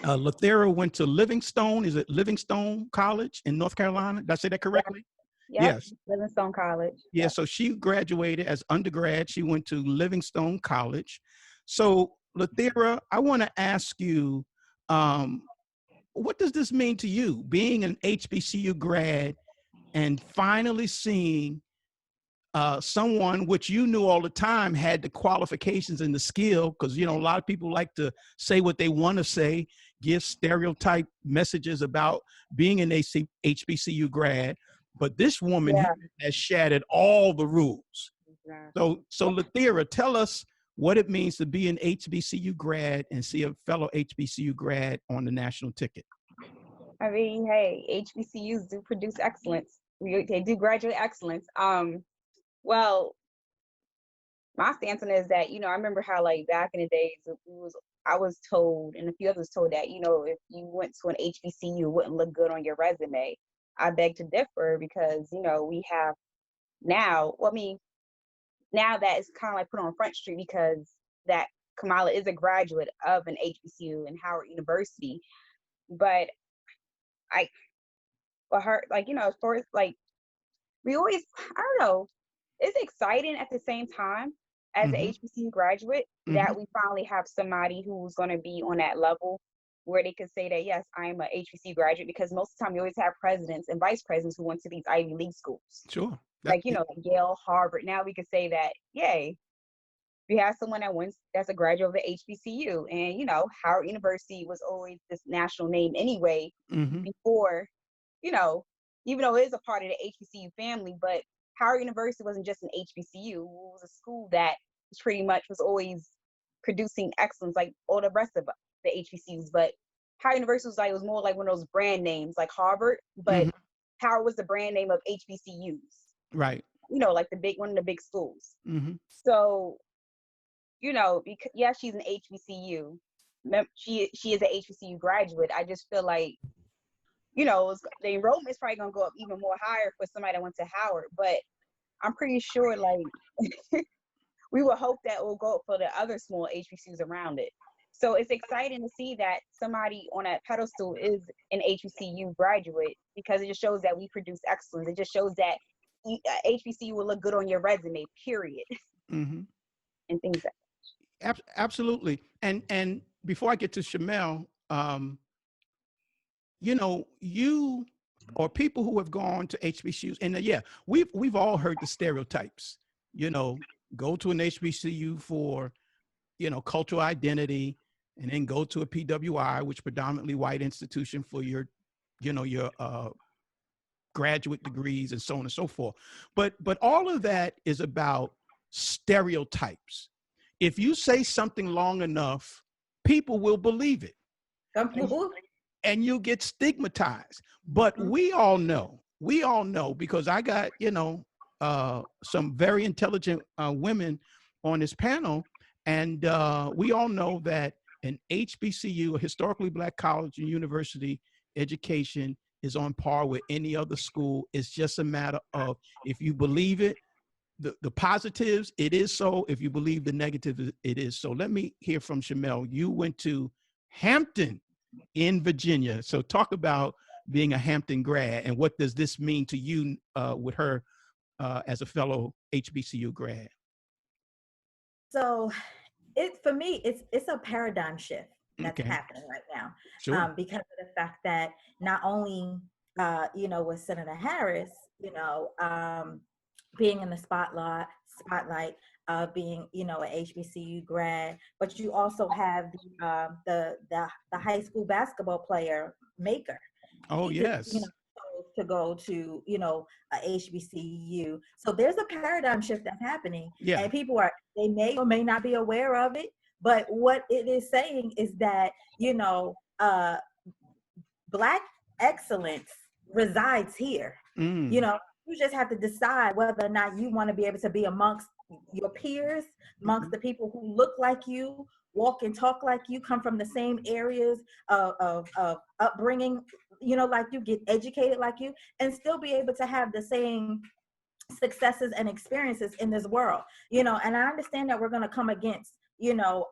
Lathera went to Livingstone. Is it Livingstone College in North Carolina? Did I say that correctly? Yep. Yes. Livingstone College. Yeah, so she graduated as undergrad. She went to Livingstone College. So, Lathera, I want to ask you, what does this mean to you, being an HBCU grad and finally seeing someone which you knew all the time had the qualifications and the skill? Because, you know, a lot of people like to say what they want to say, give stereotype messages about being an HBCU grad. But this woman has shattered all the rules. Exactly. So Lathera, tell us what it means to be an HBCU grad and see a fellow HBCU grad on the national ticket. I mean, hey, HBCUs do produce excellence. They do graduate excellence. Well, my stance on it is that, you know, I remember how, like, back in the days, I was told, and a few others told, that, you know, if you went to an HBCU, it wouldn't look good on your resume. I beg to differ, because, you know, we have now, now that it's kind of like put on Front Street, because that Kamala is a graduate of an HBCU in Howard University. But her, like, you know, as far as, like, we always, I don't know, it's exciting at the same time as an HBCU graduate that we finally have somebody who's going to be on that level where they could say that, yes, I'm a HBCU graduate, because most of the time you always have presidents and vice presidents who went to these Ivy League schools. Sure. Like, you know, Yale, Harvard. Now we could say that, yay, we have someone that's a graduate of the HBCU. And, you know, Howard University was always this national name anyway, before, you know, even though it is a part of the HBCU family, but Howard University wasn't just an HBCU. It was a school that pretty much was always producing excellence like all the rest of the HBCUs. But Howard University was like, it was more like one of those brand names like Harvard, but Howard was the brand name of HBCUs. Right. You know, like one of the big schools. Mm-hmm. So, you know, because yeah, she's an HBCU. She is an HBCU graduate. I just feel like, you know, the enrollment is probably gonna go up even more higher for somebody that went to Howard. But I'm pretty sure, like, we would hope that it will go up for the other small HBCUs around it. So it's exciting to see that somebody on that pedestal is an HBCU graduate, because it just shows that we produce excellence. It just shows that HBCU will look good on your resume, period. Mm-hmm. And things like that. Absolutely. And before I get to Shamel, you know, you or people who have gone to HBCUs, and yeah, we've all heard the stereotypes. You know, go to an HBCU for, you know, cultural identity, and then go to a PWI, which predominantly white institution, for your, you know, your graduate degrees and so on and so forth. But all of that is about stereotypes. If you say something long enough, people will believe it. And you get stigmatized. But we all know, because I got, you know, some very intelligent women on this panel, and we all know that an HBCU, a historically Black college and university education, is on par with any other school. It's just a matter of, if you believe it, the positives, it is so. If you believe the negatives, it is so. Let me hear from Shamel. You went to Hampton in Virginia. So talk about being a Hampton grad, and what does this mean to you with her as a fellow HBCU grad? So for me, it's a paradigm shift that's happening right now. Sure. Because of the fact that not only, you know, with Senator Harris, you know, being in the spotlight, being, you know, an HBCU grad, but you also have the high school basketball player Maker. Oh, yes. You know, to go to, you know, a HBCU. So there's a paradigm shift that's happening. Yeah. And people they may or may not be aware of it, but what it is saying is that, you know, Black excellence resides here. You know, you just have to decide whether or not you want to be able to be amongst your peers, amongst the people who look like you, walk and talk like you, come from the same areas of upbringing, you know, like you, get educated like you, and still be able to have the same successes and experiences in this world. You know, and I understand that we're going to come against, you know,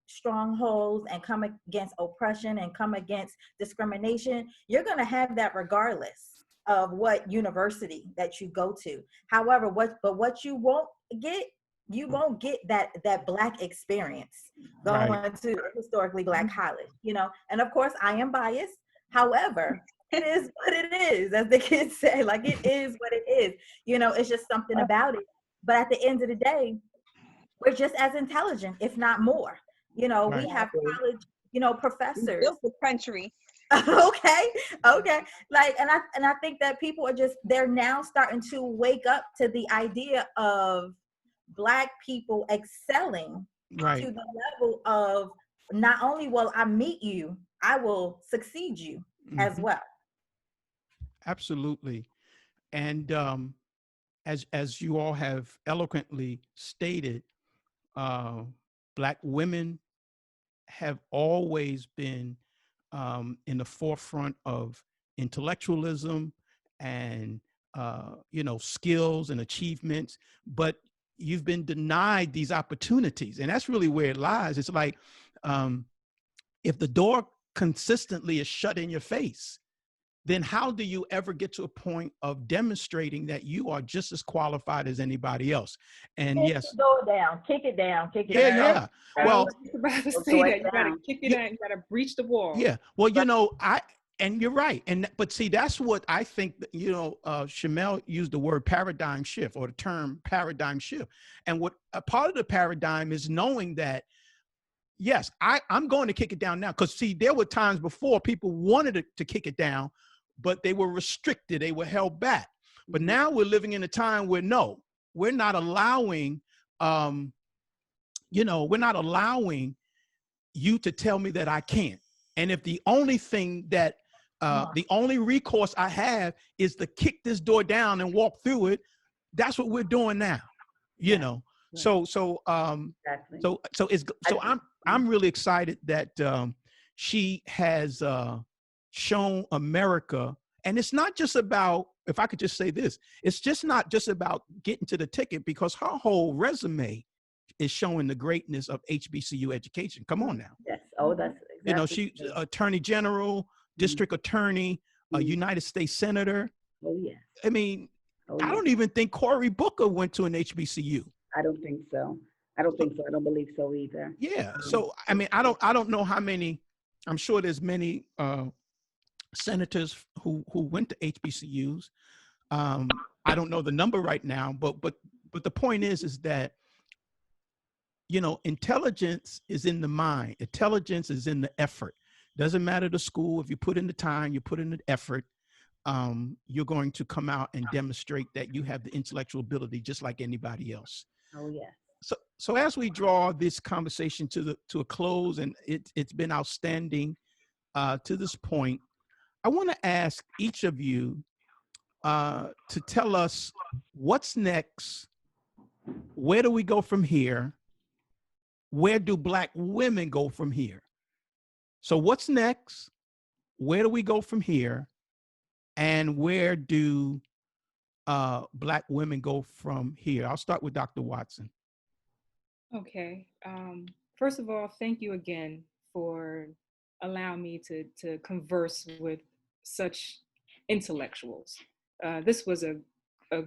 strongholds, and come against oppression, and come against discrimination. You're going to have that regardless of what university that you go to. However, what you won't get, that Black experience going to a historically Black college, you know. And of course, I am biased. However, it is what it is, as the kids say. Like, it is what it is. You know, it's just something about it. But at the end of the day, we're just as intelligent, if not more. You know, we have college, you know, professors. We built the country. okay. Like, and I think that people are they're now starting to wake up to the idea of Black people excelling to the level of, not only will I meet you, I will succeed you as well. Absolutely. And as you all have eloquently stated, Black women have always been in the forefront of intellectualism and, you know, skills and achievements, but you've been denied these opportunities. And that's really where it lies. It's like, if the door consistently is shut in your face, then how do you ever get to a point of demonstrating that you are just as qualified as anybody else? And kick yes, the door down, kick it down. Yeah. Well, about to say that you gotta kick it down, you gotta breach the wall. Yeah. Well, you know, and you're right. But see, that's what I think, you know, Shamel used the word paradigm shift, or the term paradigm shift. And what a part of the paradigm is knowing that, yes, I'm going to kick it down now. Because see, there were times before people wanted to kick it down, but they were restricted. They were held back. But now we're living in a time where, no, we're not allowing we're not allowing you to tell me that I can't. And if the only thing that, the only recourse I have is to kick this door down and walk through it, that's what we're doing now, you know? Right. So Exactly. I'm really excited that she has shown America, and it's not just about, if I could just say this, it's just not just about getting to the ticket, because her whole resume is showing the greatness of HBCU education. Come on now. Yes. Oh, that's exactly. She attorney general, district attorney, a United States senator. Oh, yes. I mean, Oh, I don't even think Cory Booker went to an HBCU. I don't think so. I don't think so. I don't believe so either. Yeah. So, I mean, I don't know how many, I'm sure there's many senators who went to HBCUs. I don't know the number right now, but the point is that, intelligence is in the mind. Intelligence is in the effort. Doesn't matter the school. If you put in the time, you put in the effort, you're going to come out and demonstrate that you have the intellectual ability just like anybody else. Oh, yes. So as we draw this conversation to a close, and it's been outstanding to this point, I want to ask each of you to tell us what's next. Where do we go from here? Where do Black women go from here? So what's next? Where do we go from here? And where do Black women go from here? I'll start with Dr. Watson. Okay. First of all, thank you again for allowing me to converse with such intellectuals. This was a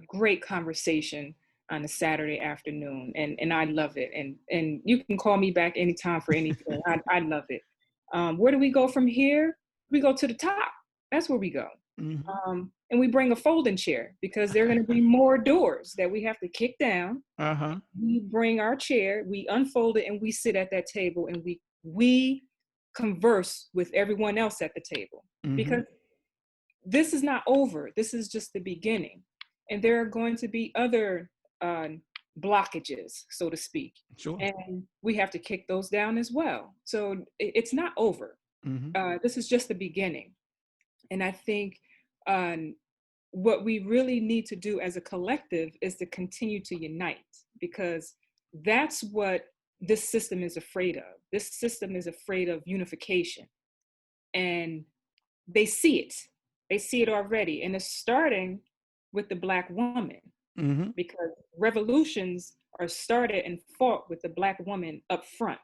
great conversation on a Saturday afternoon, and I love it. And you can call me back anytime for anything. I love it. Where do we go from here? We go to the top. That's where we go. Mm-hmm. And we bring a folding chair, because there are going to be more doors that we have to kick down. Uh-huh. We bring our chair, we unfold it, and we sit at that table, and we converse with everyone else at the table. Mm-hmm. Because this is not over. This is just the beginning. And there are going to be other blockages, so to speak. Sure. And we have to kick those down as well. So it's not over. Mm-hmm. This is just the beginning. And I think what we really need to do as a collective is to continue to unite, because that's what this system is afraid of. This system is afraid of unification. And they see it. They see it already. And it's starting with the Black woman, Mm-hmm. because revolutions are started and fought with the Black woman up front.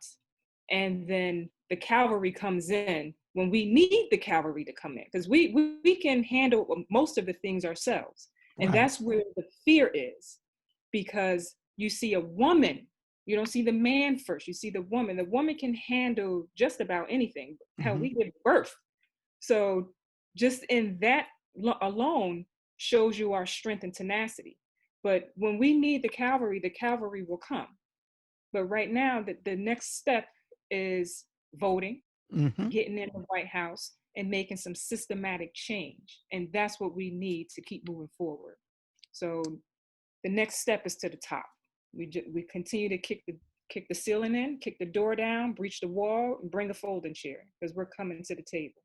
And then the cavalry comes in when we need the cavalry to come in, because we can handle most of the things ourselves. And Right. that's where the fear is, because you see a woman, you don't see the man first, you see the woman. The woman can handle just about anything. Hell, Mm-hmm. we give birth. So just in that alone shows you our strength and tenacity. But when we need the cavalry will come. But right now, the next step is voting, Mm-hmm. getting in the White House, and making some systematic change. And that's what we need to keep moving forward. So the next step is to the top. We continue to kick the ceiling in, kick the door down, breach the wall, and bring a folding chair, because we're coming to the table.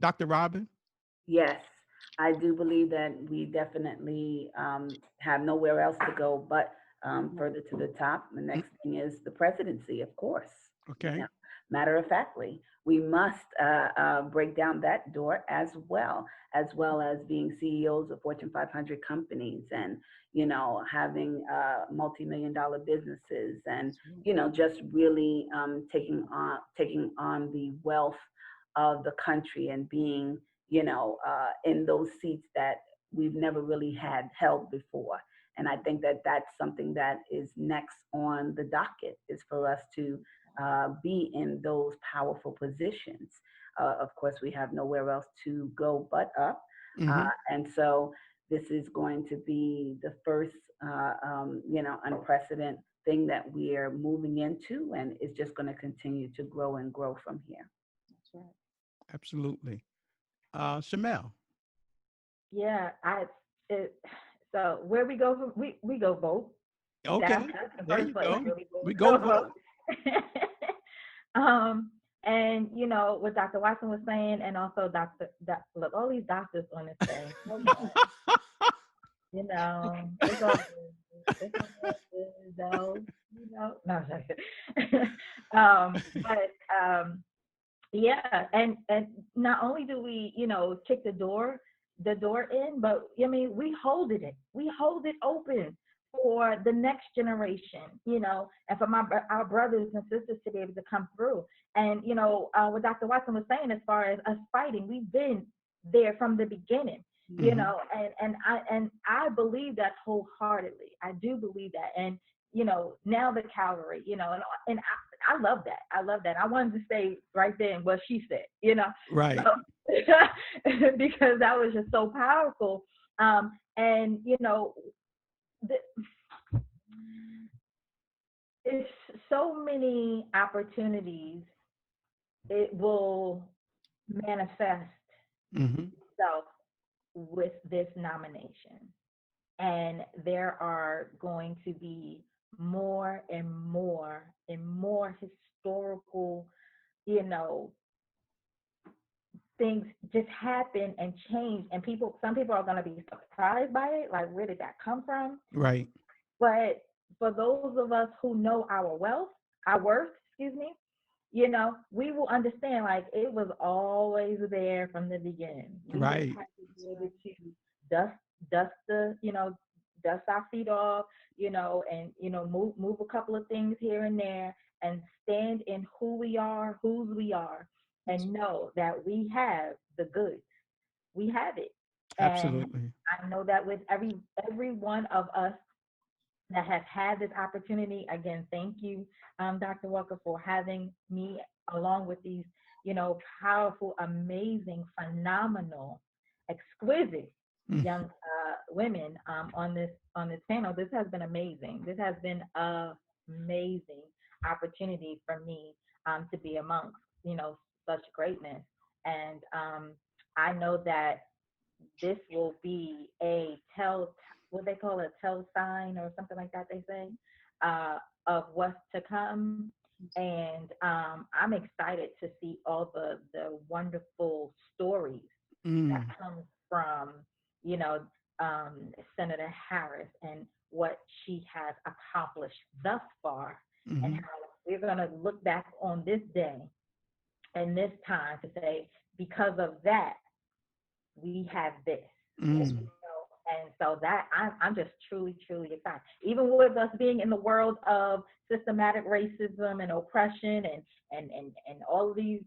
Dr. Robin? Yes, I do believe that we definitely have nowhere else to go but further to the top. The next thing is the presidency, of course. Okay. Yeah. Matter of factly, we must break down that door as well as being CEOs of Fortune 500 companies, and having multi-million-dollar businesses, and just really taking on the wealth of the country, and being in those seats that we've never really had held before. And I think that that's something that is next on the docket, is for us to be in those powerful positions. Of course, we have nowhere else to go but up. Mm-hmm. And so this is going to be the first, unprecedented thing that we're moving into, and it's just going to continue to grow and grow from here. That's right. Absolutely. Shamel? Yeah, so where we go, we go vote. Okay, That's the there first you place go. where we We go. go vote. And you know what Dr. Watson was saying, and also look, all these doctors on this thing. Hold on. You know, it's all good. It's all good, though. You know, no, I'm joking. But yeah, and not only do we, you know, kick the door in, but I mean, we hold it open for the next generation, you know, and for our brothers and sisters to be able to come through. And you know, what Dr. Watson was saying, as far as us fighting, we've been there from the beginning, you know, and I believe that wholeheartedly. I do believe that, and you know, now the cavalry, you know, and I love that. I love that. I wanted to say right then what she said, you know, Right. so, because that was just so powerful. And you know, it's so many opportunities. It will manifest itself with this nomination, and there are going to be more and more and more historical, you know, things just happen and change, and some people are going to be surprised by it, like, where did that come from? Right. But for those of us who know our worth, you know, we will understand, like, it was always there from the beginning. We Right. just have to be able to dust our feet off, you know, and you know, move a couple of things here and there, and stand in whose we are, and know that we have the goods. We have it. Absolutely. And I know that with every one of us that has had this opportunity, again, thank you, Dr. Walker, for having me along with these, you know, powerful, amazing, phenomenal, exquisite young women on this panel. This has been amazing. This has been an amazing opportunity for me to be amongst, you know, such greatness. And I know that this will be a what they call a tell sign or something like that, they say, of what's to come. And I'm excited to see all the wonderful stories that come from, you know, Senator Harris and what she has accomplished thus far, and how we're going to look back on this day and this time to say, because of that, we have this. You know, and so that I'm just truly excited. Even with us being in the world of systematic racism and oppression and all of these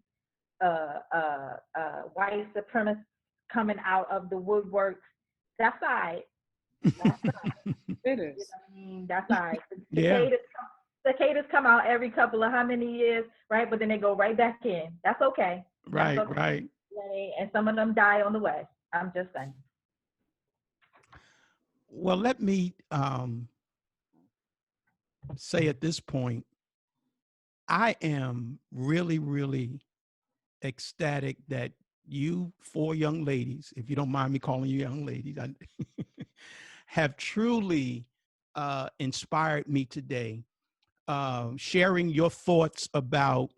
white supremacists coming out of the woodwork, that's all right. That's all right. It is. You know, I mean, that's all right. Yeah. Cicadas come out every couple of how many years, right? But then they go right back in. That's okay. Right. That's okay. Right. And some of them die on the way. I'm just saying. Well, let me say at this point, I am really ecstatic that you four young ladies, if you don't mind me calling you young ladies, have truly inspired me today, sharing your thoughts about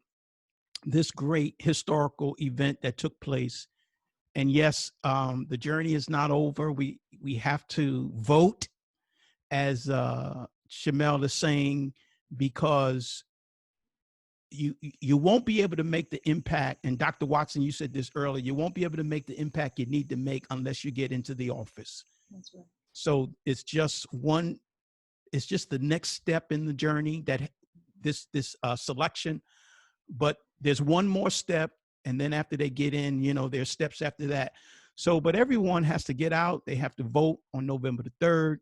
this great historical event that took place. And yes, the journey is not over. We have to vote, as Shamel is saying, because you won't be able to make the impact. And Dr. Watson, you said this earlier, you won't be able to make the impact you need to make unless you get into the office. That's right. So it's just the next step in the journey, that this selection, but there's one more step. And then after they get in, you know, there's steps after that. So, but everyone has to get out. They have to vote on November the 3rd.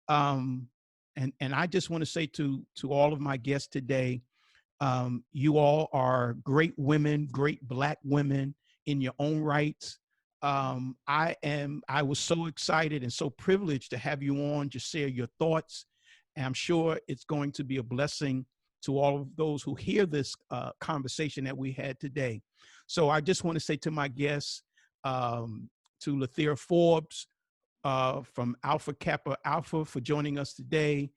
And I just want to say to all of my guests today, you all are great women, great Black women in your own rights. I was so excited and so privileged to have you on to share your thoughts. And I'm sure it's going to be a blessing to all of those who hear this conversation that we had today. So I just want to say to my guests, to Lathea Forbes from Alpha Kappa Alpha for joining us today,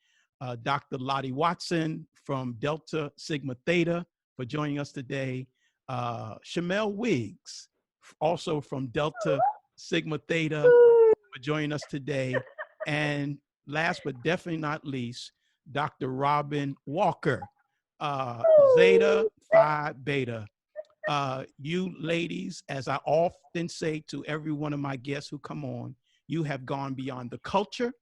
Dr. Lottie Watson from Delta Sigma Theta for joining us today. Shamel Wiggs, also from Delta Sigma Theta, for joining us today. And last but definitely not least, Dr. Robin Walker, Zeta Phi Beta. You ladies, as I often say to every one of my guests who come on, you have gone beyond the culture.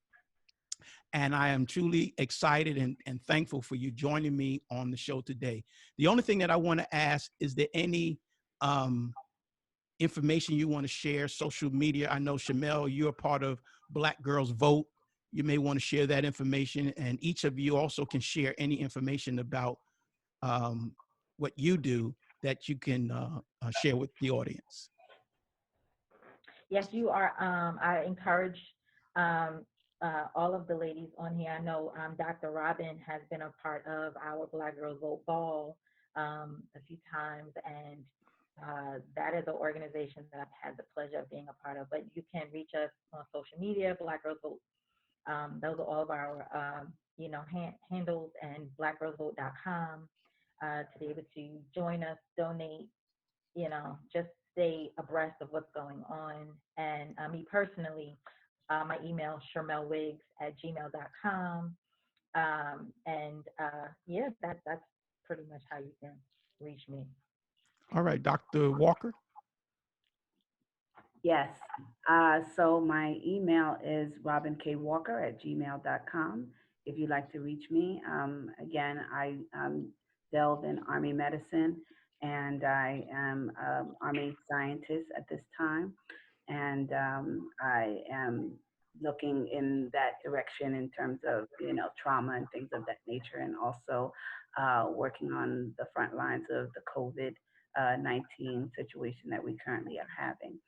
And I am truly excited and thankful for you joining me on the show today. The only thing that I want to ask, is there any information you want to share, social media? I know, Shamel, you're a part of Black Girls Vote. You may want to share that information, and each of you also can share any information about what you do that you can share with the audience. Yes, you are. I encourage all of the ladies on here. I know Dr. Robin has been a part of our Black Girls Vote Ball a few times, and that is an organization that I've had the pleasure of being a part of. But you can reach us on social media, Black Girls Vote. Those are all of our handles, and blackgirlsvote.com to be able to join us, donate, just stay abreast of what's going on. And me personally, my email shermelwigs@gmail.com. Yeah, that's pretty much how you can reach me. All right, Dr. Walker. Yes. So my email is robinkwalker@gmail.com. If you'd like to reach me, again, I delve in Army medicine, and I am an Army scientist at this time. And I am looking in that direction in terms of, trauma and things of that nature, and also working on the front lines of the COVID-19 situation that we currently are having.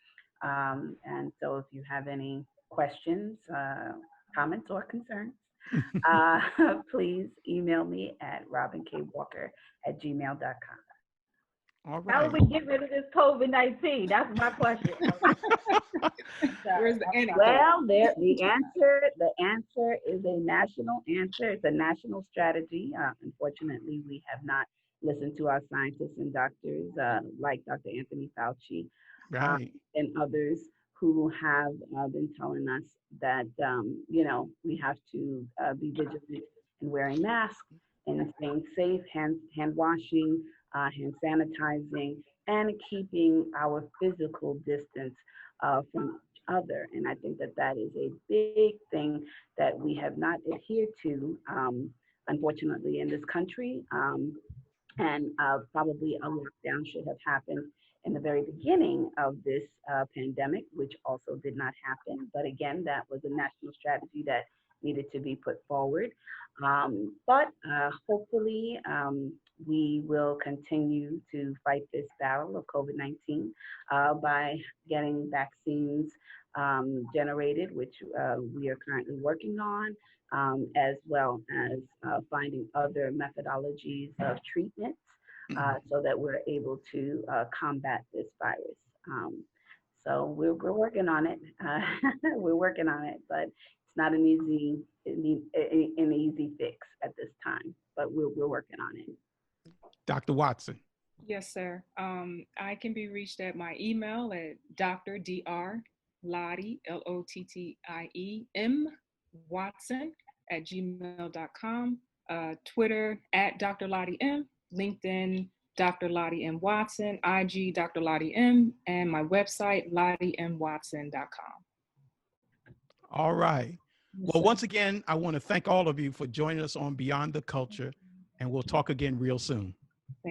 And so if you have any questions, comments, or concerns, please email me at robinkwalker@gmail.com. All How right. do we get rid of this COVID-19? That's my question. Where's the anecdote? Well, the answer is a national answer. It's a national strategy. Unfortunately, we have not listened to our scientists and doctors like Dr. Anthony Fauci, Right. and others who have been telling us that, we have to be vigilant in wearing masks and staying safe, hand washing, hand sanitizing, and keeping our physical distance from each other. And I think that is a big thing that we have not adhered to, unfortunately, in this country. And probably a lockdown should have happened in the very beginning of this pandemic, which also did not happen. But again, that was a national strategy that needed to be put forward. But hopefully, we will continue to fight this battle of COVID-19 by getting vaccines generated, which we are currently working on, as well as finding other methodologies of treatment so that we're able to combat this virus. So we're working on it. We're working on it, but it's not an easy fix at this time. But we're working on it. Dr. Watson. Yes, sir. I can be reached at my email at Dr. Dr. Lottie, LOTTIEM Watson @gmail.com. Twitter at Dr. Lottie M. LinkedIn, Dr. Lottie M. Watson, IG, Dr. Lottie M, and my website, LottieMWatson.com. All right. Well, once again, I want to thank all of you for joining us on Beyond the Culture, and we'll talk again real soon.